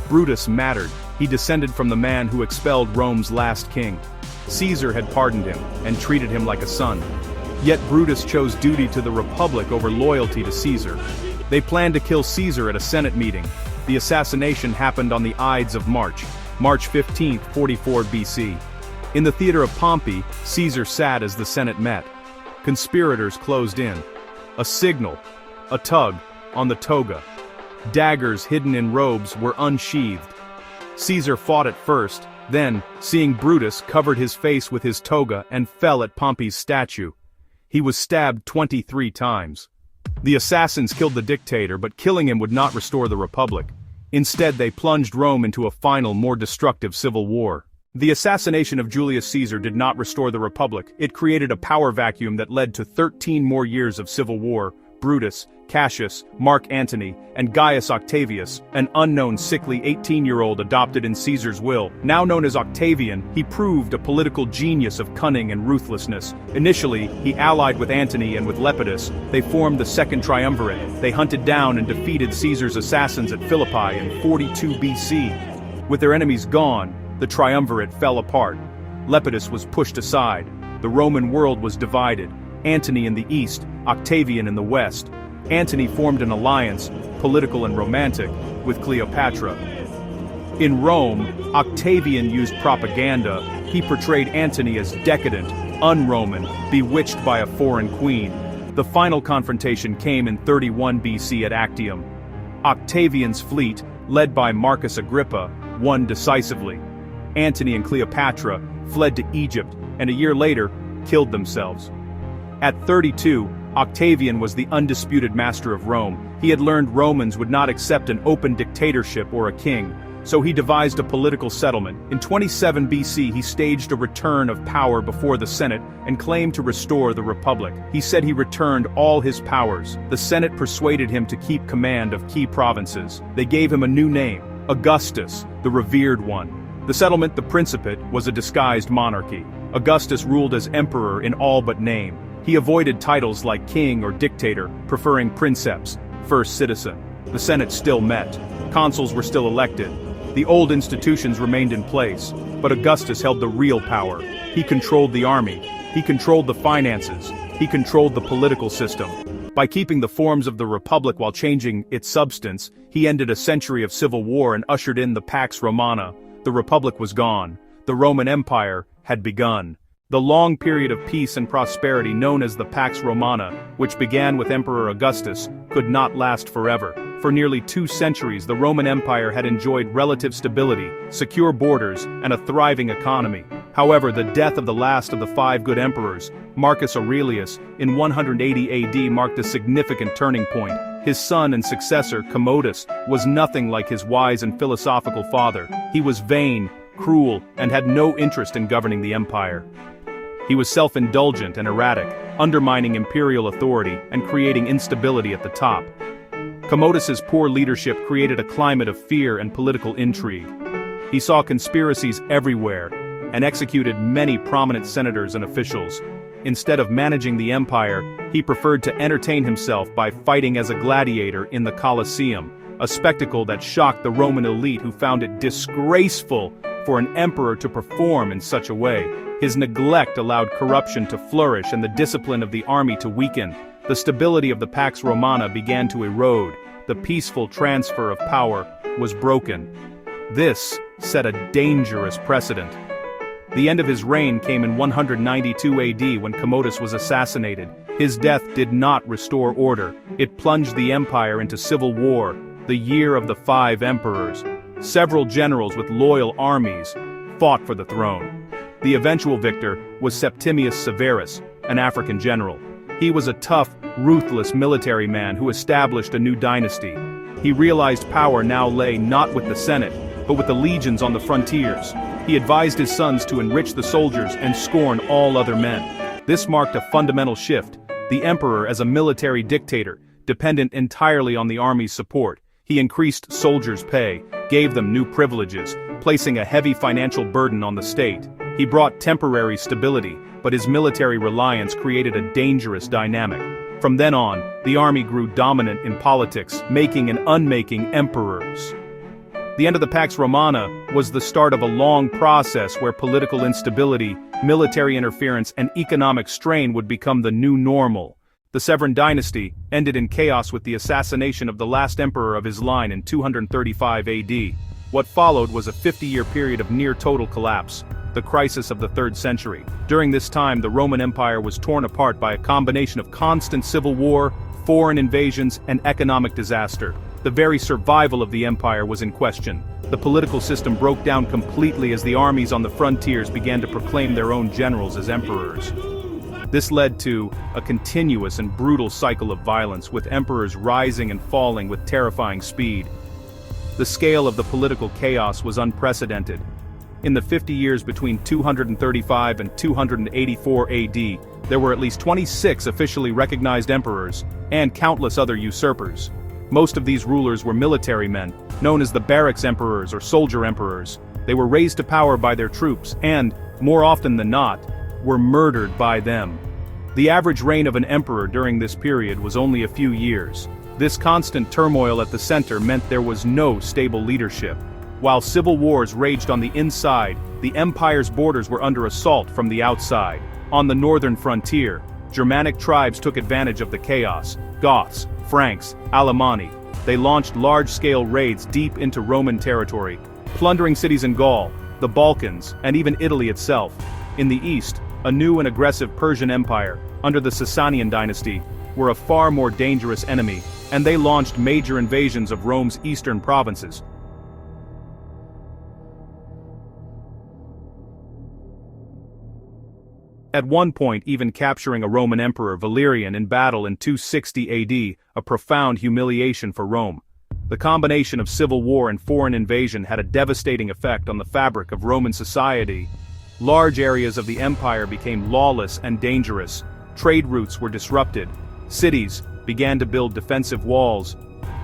Brutus mattered. He descended from the man who expelled Rome's last king. Caesar had pardoned him and treated him like a son. Yet Brutus chose duty to the Republic over loyalty to Caesar. They planned to kill Caesar at a Senate meeting. The assassination happened on the Ides of March, March 15, 44 BC. In the theater of Pompey, Caesar sat as the Senate met. Conspirators closed in. A signal, a tug, on the toga. Daggers hidden in robes were unsheathed. Caesar fought at first, then, seeing Brutus, covered his face with his toga and fell at Pompey's statue. He was stabbed 23 times. The assassins killed the dictator, but killing him would not restore the Republic. Instead, they plunged Rome into a final, more destructive civil war. The assassination of Julius Caesar did not restore the Republic. It created a power vacuum that led to 13 more years of civil war. Brutus, Cassius, Mark Antony, and Gaius Octavius, an unknown sickly 18-year-old adopted in Caesar's will. Now known as Octavian, he proved a political genius of cunning and ruthlessness. Initially, he allied with Antony and with Lepidus. They formed the Second Triumvirate. They hunted down and defeated Caesar's assassins at Philippi in 42 BC. With their enemies gone, the Triumvirate fell apart. Lepidus was pushed aside. The Roman world was divided. Antony in the east, Octavian in the west. Antony formed an alliance, political and romantic, with Cleopatra. In Rome, Octavian used propaganda. He portrayed Antony as decadent, un-Roman, bewitched by a foreign queen. The final confrontation came in 31 BC at Actium. Octavian's fleet, led by Marcus Agrippa, won decisively. Antony and Cleopatra fled to Egypt, and a year later, killed themselves. At 32, Octavian was the undisputed master of Rome. He had learned Romans would not accept an open dictatorship or a king, so he devised a political settlement. In 27 BC, he staged a return of power before the Senate and claimed to restore the Republic. He said he returned all his powers. The Senate persuaded him to keep command of key provinces. They gave him a new name, Augustus, the revered one. The settlement, the Principate, was a disguised monarchy. Augustus ruled as emperor in all but name. He avoided titles like king or dictator, preferring princeps, first citizen. The Senate still met. Consuls were still elected. The old institutions remained in place, but Augustus held the real power. He controlled the army. He controlled the finances. He controlled the political system. By keeping the forms of the Republic while changing its substance, he ended a century of civil war and ushered in the Pax Romana. The Republic was gone. The Roman Empire had begun. The long period of peace and prosperity known as the Pax Romana, which began with Emperor Augustus, could not last forever. For nearly 2 centuries, the Roman Empire had enjoyed relative stability, secure borders, and a thriving economy. However, the death of the last of the 5 good emperors, Marcus Aurelius, in 180 AD marked a significant turning point. His son and successor, Commodus, was nothing like his wise and philosophical father. He was vain, cruel, and had no interest in governing the empire. He was self-indulgent and erratic, undermining imperial authority and creating instability at the top. Commodus's poor leadership created a climate of fear and political intrigue. He saw conspiracies everywhere and executed many prominent senators and officials. Instead of managing the empire, he preferred to entertain himself by fighting as a gladiator in the Colosseum, a spectacle that shocked the Roman elite who found it disgraceful for an emperor to perform in such a way. His neglect allowed corruption to flourish and the discipline of the army to weaken. The stability of the Pax Romana began to erode. The peaceful transfer of power was broken. This set a dangerous precedent. The end of his reign came in 192 AD when Commodus was assassinated. His death did not restore order. It plunged the empire into civil war, the year of the 5 emperors. Several generals with loyal armies fought for the throne. The eventual victor was Septimius Severus, an African general. He was a tough, ruthless military man who established a new dynasty. He realized power now lay not with the Senate, but with the legions on the frontiers. He advised his sons to enrich the soldiers and scorn all other men. This marked a fundamental shift. The emperor, as a military dictator, dependent entirely on the army's support. He increased soldiers' pay, gave them new privileges, placing a heavy financial burden on the state. He brought temporary stability, but his military reliance created a dangerous dynamic. From then on, the army grew dominant in politics, making and unmaking emperors. The end of the Pax Romana was the start of a long process where political instability, military interference, and economic strain would become the new normal. The Severan dynasty ended in chaos with the assassination of the last emperor of his line in 235 AD. What followed was a 50-year period of near-total collapse, the crisis of the 3rd century. During this time, the Roman Empire was torn apart by a combination of constant civil war, foreign invasions, and economic disaster. The very survival of the empire was in question. The political system broke down completely as the armies on the frontiers began to proclaim their own generals as emperors. This led to a continuous and brutal cycle of violence, with emperors rising and falling with terrifying speed. The scale of the political chaos was unprecedented. In the 50 years between 235 and 284 AD, there were at least 26 officially recognized emperors, and countless other usurpers. Most of these rulers were military men, known as the barracks emperors or soldier emperors. They were raised to power by their troops and, more often than not, were murdered by them. The average reign of an emperor during this period was only a few years. This constant turmoil at the center meant there was no stable leadership. While civil wars raged on the inside, the empire's borders were under assault from the outside. On the northern frontier, Germanic tribes took advantage of the chaos. Goths, Franks, Alemanni. They launched large-scale raids deep into Roman territory, plundering cities in Gaul, the Balkans, and even Italy itself. In the east, a new and aggressive Persian Empire, under the Sasanian dynasty, were a far more dangerous enemy, and they launched major invasions of Rome's eastern provinces. At one point even capturing a Roman emperor, Valerian, in battle in 260 AD, a profound humiliation for Rome. The combination of civil war and foreign invasion had a devastating effect on the fabric of Roman society. Large areas of the empire became lawless and dangerous. Trade routes were disrupted. Cities began to build defensive walls.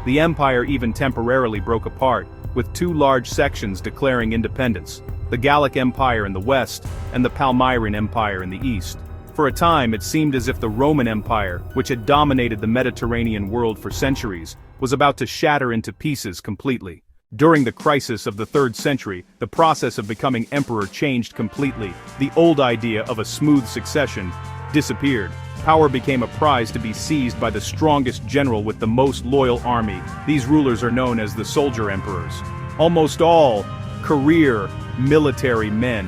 The empire even temporarily broke apart, with two large sections declaring independence: the Gallic Empire in the west, and the Palmyrene Empire in the east. For a time it seemed as if the Roman Empire, which had dominated the Mediterranean world for centuries, was about to shatter into pieces completely. During the crisis of the 3rd century, the process of becoming emperor changed completely. The old idea of a smooth succession disappeared. Power became a prize to be seized by the strongest general with the most loyal army. These rulers are known as the soldier emperors. Almost all career military men,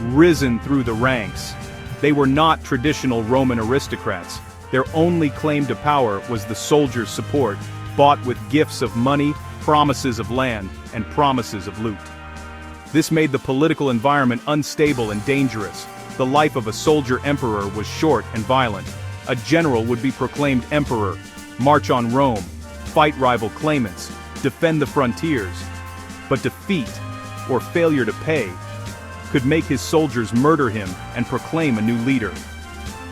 risen through the ranks. They were not traditional Roman aristocrats. Their only claim to power was the soldiers' support, bought with gifts of money, promises of land, and promises of loot. This made the political environment unstable and dangerous. The life of a soldier emperor was short and violent. A general would be proclaimed emperor, march on Rome, fight rival claimants, defend the frontiers. But defeat, or failure to pay, could make his soldiers murder him and proclaim a new leader.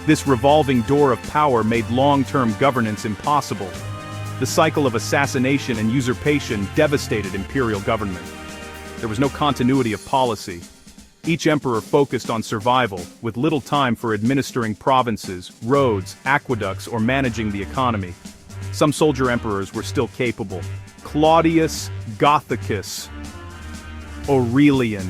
This revolving door of power made long-term governance impossible. The cycle of assassination and usurpation devastated imperial government. There was no continuity of policy. Each emperor focused on survival, with little time for administering provinces, roads, aqueducts, or managing the economy. Some soldier emperors were still capable. Claudius Gothicus Aurelian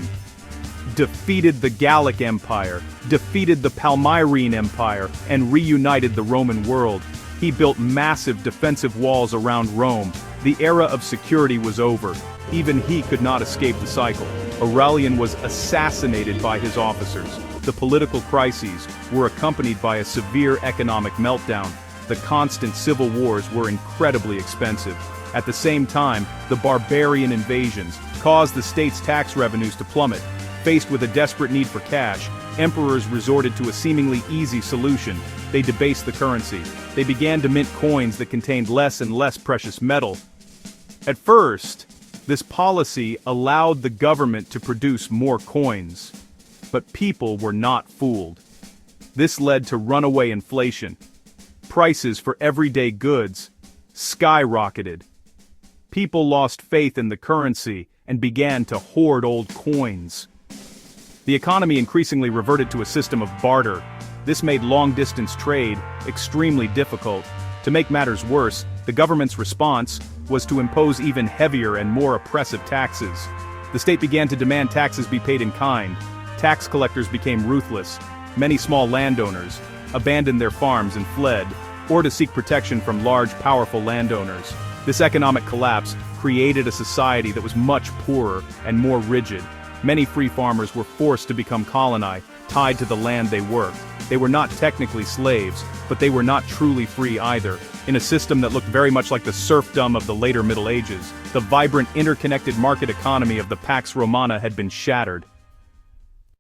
defeated the Gallic Empire, defeated the Palmyrene Empire, and reunited the Roman world. He built massive defensive walls around Rome. The era of security was over. Even he could not escape the cycle. Aurelian was assassinated by his officers. The political crises were accompanied by a severe economic meltdown. The constant civil wars were incredibly expensive. At the same time, the barbarian invasions caused the state's tax revenues to plummet. Faced with a desperate need for cash, emperors resorted to a seemingly easy solution. They debased the currency. They began to mint coins that contained less and less precious metal. At first, this policy allowed the government to produce more coins. But people were not fooled. This led to runaway inflation. Prices for everyday goods, skyrocketed. People lost faith in the currency and began to hoard old coins. The economy increasingly reverted to a system of barter. This made long-distance trade extremely difficult. To make matters worse, the government's response was to impose even heavier and more oppressive taxes. The state began to demand taxes be paid in kind. Tax collectors became ruthless. Many small landowners abandoned their farms and fled, or to seek protection from large, powerful landowners. This economic collapse created a society that was much poorer and more rigid. Many free farmers were forced to become coloni, tied to the land they worked. They were not technically slaves, but they were not truly free either. In a system that looked very much like the serfdom of the later Middle Ages, the vibrant interconnected market economy of the Pax Romana had been shattered.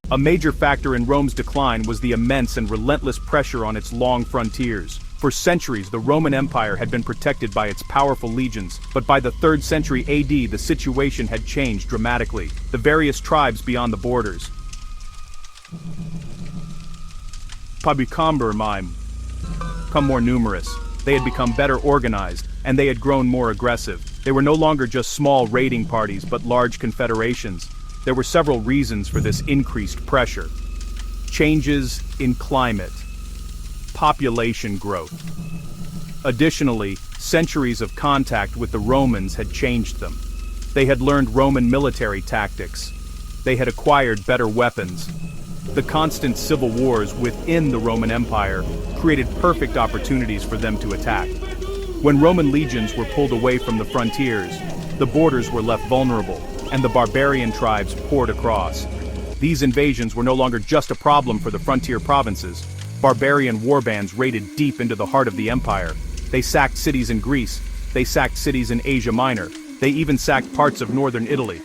A major factor in Rome's decline was the immense and relentless pressure on its long frontiers. For centuries, the Roman Empire had been protected by its powerful legions, but by the 3rd century AD the situation had changed dramatically. The various tribes beyond the borders had become more numerous. They had become better organized, and they had grown more aggressive. They were no longer just small raiding parties but large confederations. There were several reasons for this increased pressure. Changes in climate. Population growth. Additionally, centuries of contact with the Romans had changed them. They had learned Roman military tactics. They had acquired better weapons. The constant civil wars within the Roman Empire created perfect opportunities for them to attack. When Roman legions were pulled away from the frontiers, the borders were left vulnerable, and the barbarian tribes poured across. These invasions were no longer just a problem for the frontier provinces. Barbarian warbands raided deep into the heart of the empire. They sacked cities in Greece. They sacked cities in Asia Minor. They even sacked parts of northern Italy.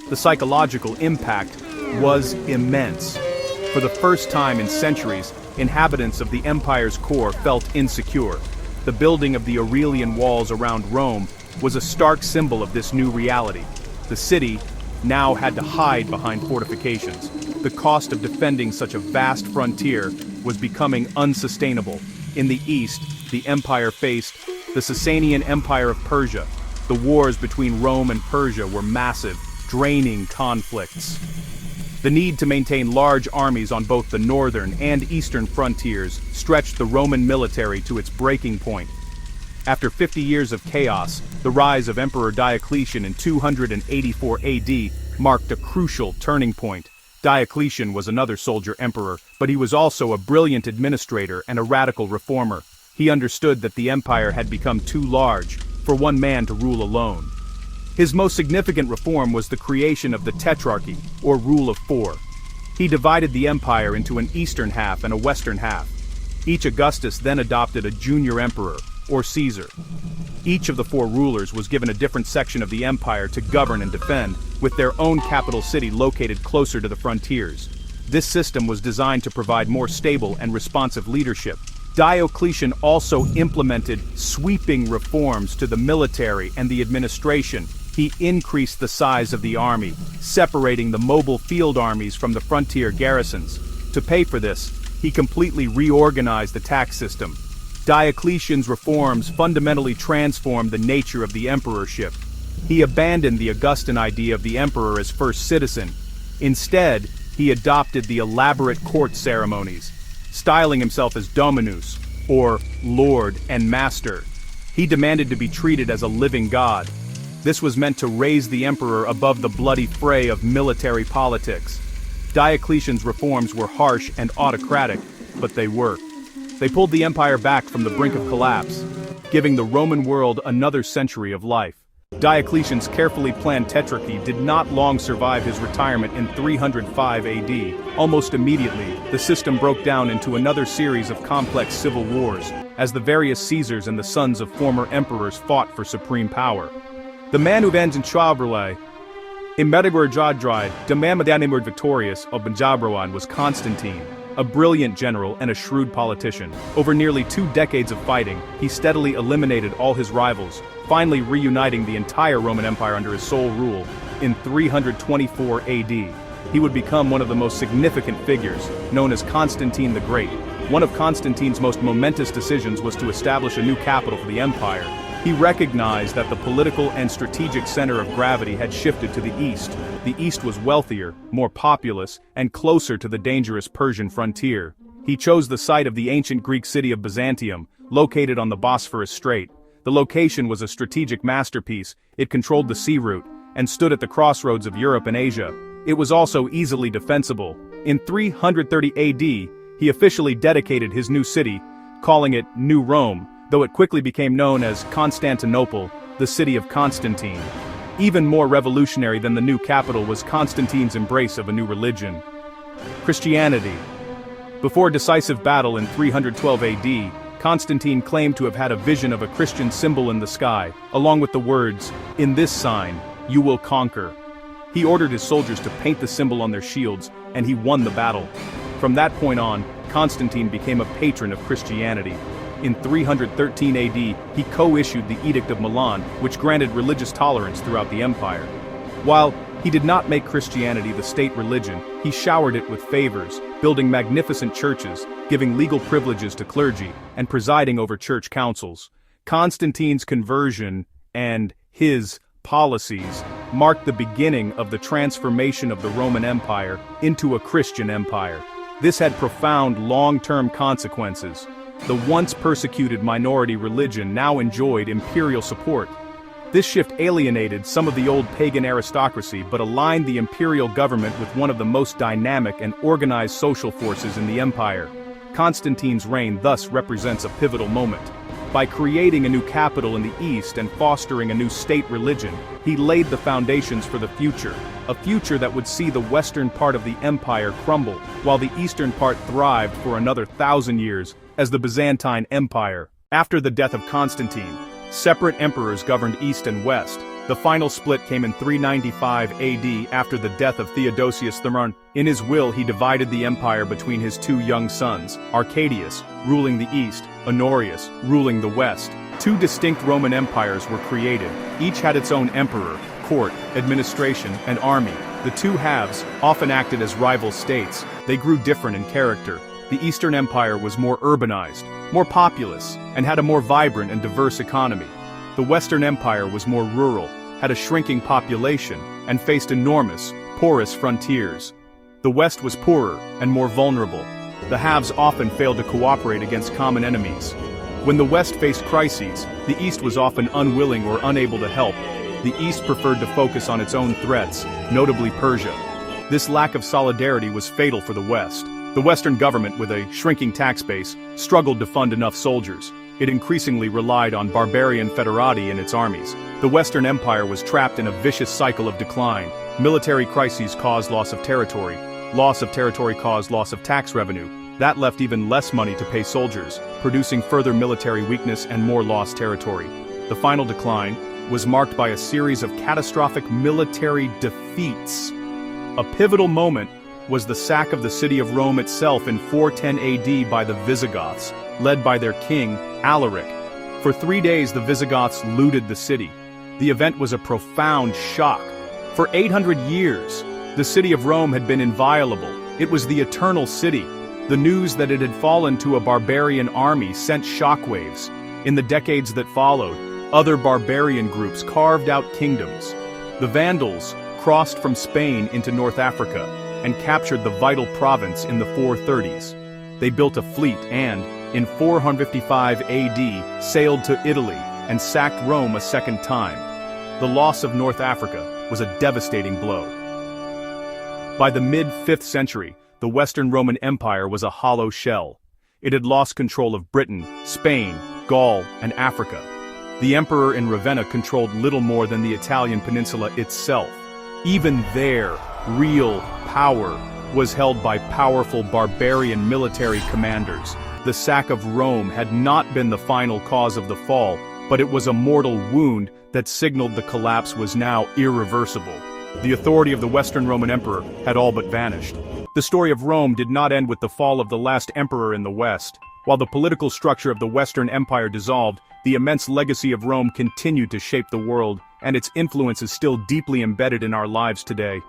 The psychological impact was immense. For the first time in centuries, inhabitants of the empire's core felt insecure. The building of the Aurelian walls around Rome was a stark symbol of this new reality. The city now had to hide behind fortifications. The cost of defending such a vast frontier was becoming unsustainable. In the east, the empire faced the Sasanian Empire of Persia. The wars between Rome and Persia were massive, draining conflicts. The need to maintain large armies on both the northern and eastern frontiers stretched the Roman military to its breaking point. After 50 years of chaos, the rise of Emperor Diocletian in 284 AD marked a crucial turning point. Diocletian was another soldier emperor, but he was also a brilliant administrator and a radical reformer. He understood that the empire had become too large for one man to rule alone. His most significant reform was the creation of the Tetrarchy, or Rule of Four. He divided the empire into an eastern half and a western half. Each Augustus then adopted a junior emperor, or Caesar. Each of the four rulers was given a different section of the empire to govern and defend, with their own capital city located closer to the frontiers. This system was designed to provide more stable and responsive leadership. Diocletian also implemented sweeping reforms to the military and the administration. He increased the size of the army, separating the mobile field armies from the frontier garrisons. To pay for this, he completely reorganized the tax system. Diocletian's reforms fundamentally transformed the nature of the emperorship. He abandoned the Augustan idea of the emperor as first citizen. Instead, he adopted the elaborate court ceremonies, styling himself as Dominus, or Lord and Master. He demanded to be treated as a living god. This was meant to raise the emperor above the bloody fray of military politics. Diocletian's reforms were harsh and autocratic, but they worked. They pulled the empire back from the brink of collapse, giving the Roman world another century of life. Diocletian's carefully planned tetrarchy did not long survive his retirement in 305 AD. Almost immediately, the system broke down into another series of complex civil wars, as the various Caesars and the sons of former emperors fought for supreme power. The man who ends in Triumvirate, Imedigur Jadride, Demadanimur Victorious of Benjabrawan was Constantine, a brilliant general and a shrewd politician. Over nearly 2 decades of fighting, he steadily eliminated all his rivals, finally reuniting the entire Roman Empire under his sole rule. In 324 AD, he would become one of the most significant figures, known as Constantine the Great. One of Constantine's most momentous decisions was to establish a new capital for the empire. He recognized that the political and strategic center of gravity had shifted to the east. The east was wealthier, more populous, and closer to the dangerous Persian frontier. He chose the site of the ancient Greek city of Byzantium, located on the Bosphorus Strait. The location was a strategic masterpiece. It controlled the sea route, and stood at the crossroads of Europe and Asia. It was also easily defensible. In 330 AD, he officially dedicated his new city, calling it New Rome, though it quickly became known as Constantinople, the city of Constantine. Even more revolutionary than the new capital was Constantine's embrace of a new religion: Christianity. Before a decisive battle in 312 AD, Constantine claimed to have had a vision of a Christian symbol in the sky, along with the words, "In this sign, you will conquer." He ordered his soldiers to paint the symbol on their shields, and he won the battle. From that point on, Constantine became a patron of Christianity. In 313 AD, he co-issued the Edict of Milan, which granted religious tolerance throughout the empire. While he did not make Christianity the state religion, he showered it with favors, building magnificent churches, giving legal privileges to clergy, and presiding over church councils. Constantine's conversion and his policies marked the beginning of the transformation of the Roman Empire into a Christian empire. This had profound long-term consequences. The once persecuted minority religion now enjoyed imperial support. This shift alienated some of the old pagan aristocracy but aligned the imperial government with one of the most dynamic and organized social forces in the empire. Constantine's reign thus represents a pivotal moment. By creating a new capital in the east and fostering a new state religion, he laid the foundations for the future, a future that would see the western part of the empire crumble, while the eastern part thrived for another 1,000 years as the Byzantine Empire. After the death of Constantine, separate emperors governed east and west. The final split came in 395 AD after the death of Theodosius III. In his will, he divided the empire between his two young sons, Arcadius, ruling the east, Honorius, ruling the west. Two distinct Roman empires were created. Each had its own emperor, court, administration, and army. The two halves often acted as rival states. They grew different in character. The Eastern Empire was more urbanized, more populous, and had a more vibrant and diverse economy. The Western Empire was more rural, had a shrinking population, and faced enormous, porous frontiers. The West was poorer and more vulnerable. The halves often failed to cooperate against common enemies. When the West faced crises, the East was often unwilling or unable to help. The East preferred to focus on its own threats, notably Persia. This lack of solidarity was fatal for the West. The Western government, with a shrinking tax base, struggled to fund enough soldiers. It increasingly relied on barbarian federati in its armies. The Western Empire was trapped in a vicious cycle of decline. Military crises caused loss of territory. Loss of territory caused loss of tax revenue. That left even less money to pay soldiers, producing further military weakness and more lost territory. The final decline was marked by a series of catastrophic military defeats. A pivotal moment was the sack of the city of Rome itself in 410 AD by the Visigoths, led by their king, Alaric. For 3 days the Visigoths looted the city. The event was a profound shock. For 800 years, the city of Rome had been inviolable. It was the eternal city. The news that it had fallen to a barbarian army sent shockwaves. In the decades that followed, other barbarian groups carved out kingdoms. The Vandals crossed from Spain into North Africa and captured the vital province in the 430s. They built a fleet and, in 455 AD, sailed to Italy and sacked Rome a second time. The loss of North Africa was a devastating blow. By the mid-5th century, the Western Roman Empire was a hollow shell. It had lost control of Britain, Spain, Gaul, and Africa. The emperor in Ravenna controlled little more than the Italian peninsula itself. Even there, real power was held by powerful barbarian military commanders. The sack of Rome had not been the final cause of the fall, but it was a mortal wound that signaled the collapse was now irreversible. The authority of the Western Roman Emperor had all but vanished. The story of Rome did not end with the fall of the last emperor in the West. While the political structure of the Western Empire dissolved, the immense legacy of Rome continued to shape the world, and its influence is still deeply embedded in our lives today.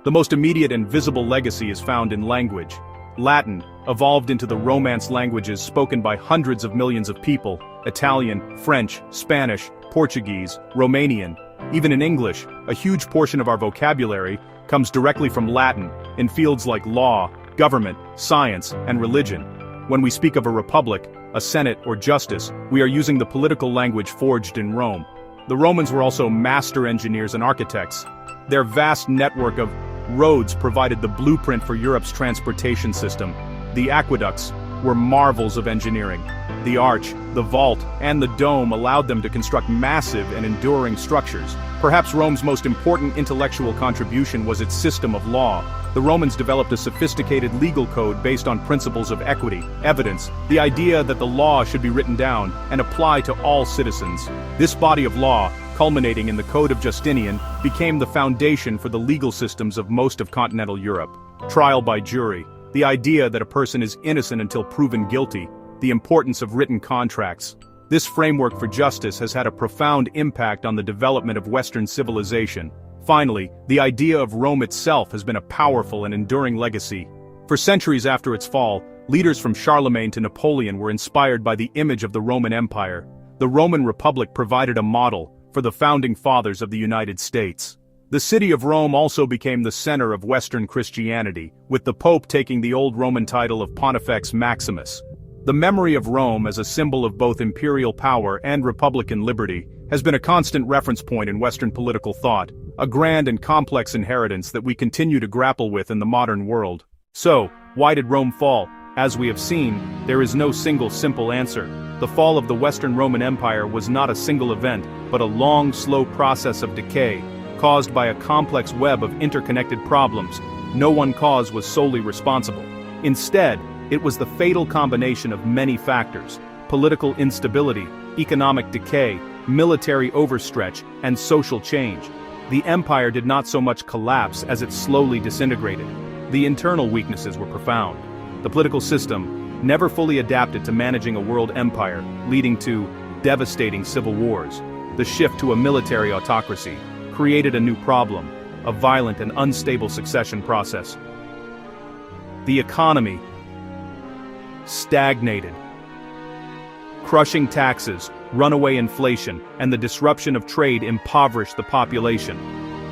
The most immediate and visible legacy is found in language. Latin evolved into the Romance languages spoken by hundreds of millions of people. Italian, French, Spanish, Portuguese, Romanian. Even in English, a huge portion of our vocabulary comes directly from Latin, in fields like law, government, science, and religion. When we speak of a republic, a senate, or justice, we are using the political language forged in Rome. The Romans were also master engineers and architects. Their vast network of roads provided the blueprint for Europe's transportation system. The aqueducts were marvels of engineering. The arch, the vault, and the dome allowed them to construct massive and enduring structures. Perhaps Rome's most important intellectual contribution was its system of law. The Romans developed a sophisticated legal code based on principles of equity, evidence, the idea that the law should be written down and apply to all citizens. This body of law, culminating in the Code of Justinian, became the foundation for the legal systems of most of continental Europe. Trial by jury, the idea that a person is innocent until proven guilty, the importance of written contracts. This framework for justice has had a profound impact on the development of Western civilization. Finally, the idea of Rome itself has been a powerful and enduring legacy. For centuries after its fall, leaders from Charlemagne to Napoleon were inspired by the image of the Roman Empire. The Roman Republic provided a model for the founding fathers of the United States. The city of Rome also became the center of Western Christianity, with the Pope taking the old Roman title of Pontifex Maximus. The memory of Rome as a symbol of both imperial power and republican liberty has been a constant reference point in Western political thought, a grand and complex inheritance that we continue to grapple with in the modern world. So, why did Rome fall? As we have seen, there is no single simple answer. The fall of the Western Roman Empire was not a single event, but a long, slow process of decay, caused by a complex web of interconnected problems. No one cause was solely responsible. Instead, it was the fatal combination of many factors: political instability, economic decay, military overstretch, and social change. The empire did not so much collapse as it slowly disintegrated. The internal weaknesses were profound. The political system never fully adapted to managing a world empire, leading to devastating civil wars. The shift to a military autocracy created a new problem, a violent and unstable succession process. The economy stagnated. Crushing taxes, runaway inflation, and the disruption of trade impoverished the population.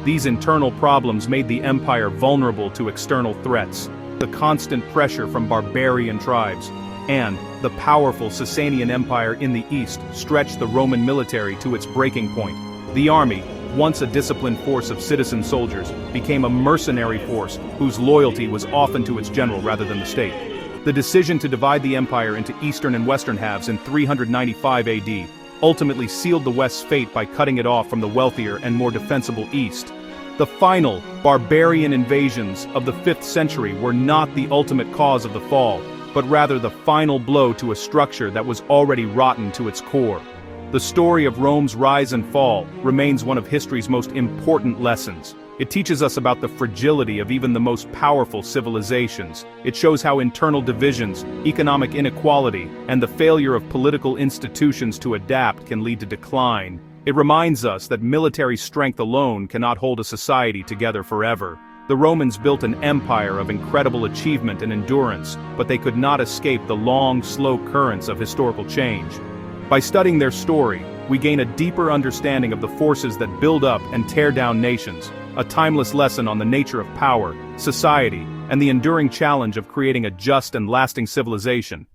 These internal problems made the empire vulnerable to external threats. The constant pressure from barbarian tribes, and the powerful Sasanian Empire in the east stretched the Roman military to its breaking point. The army, once a disciplined force of citizen soldiers, became a mercenary force whose loyalty was often to its general rather than the state. The decision to divide the empire into eastern and western halves in 395 AD ultimately sealed the West's fate by cutting it off from the wealthier and more defensible east. The final, barbarian invasions of the 5th century were not the ultimate cause of the fall, but rather the final blow to a structure that was already rotten to its core. The story of Rome's rise and fall remains one of history's most important lessons. It teaches us about the fragility of even the most powerful civilizations. It shows how internal divisions, economic inequality, and the failure of political institutions to adapt can lead to decline. It reminds us that military strength alone cannot hold a society together forever. The Romans built an empire of incredible achievement and endurance, but they could not escape the long, slow currents of historical change. By studying their story, we gain a deeper understanding of the forces that build up and tear down nations, a timeless lesson on the nature of power, society, and the enduring challenge of creating a just and lasting civilization.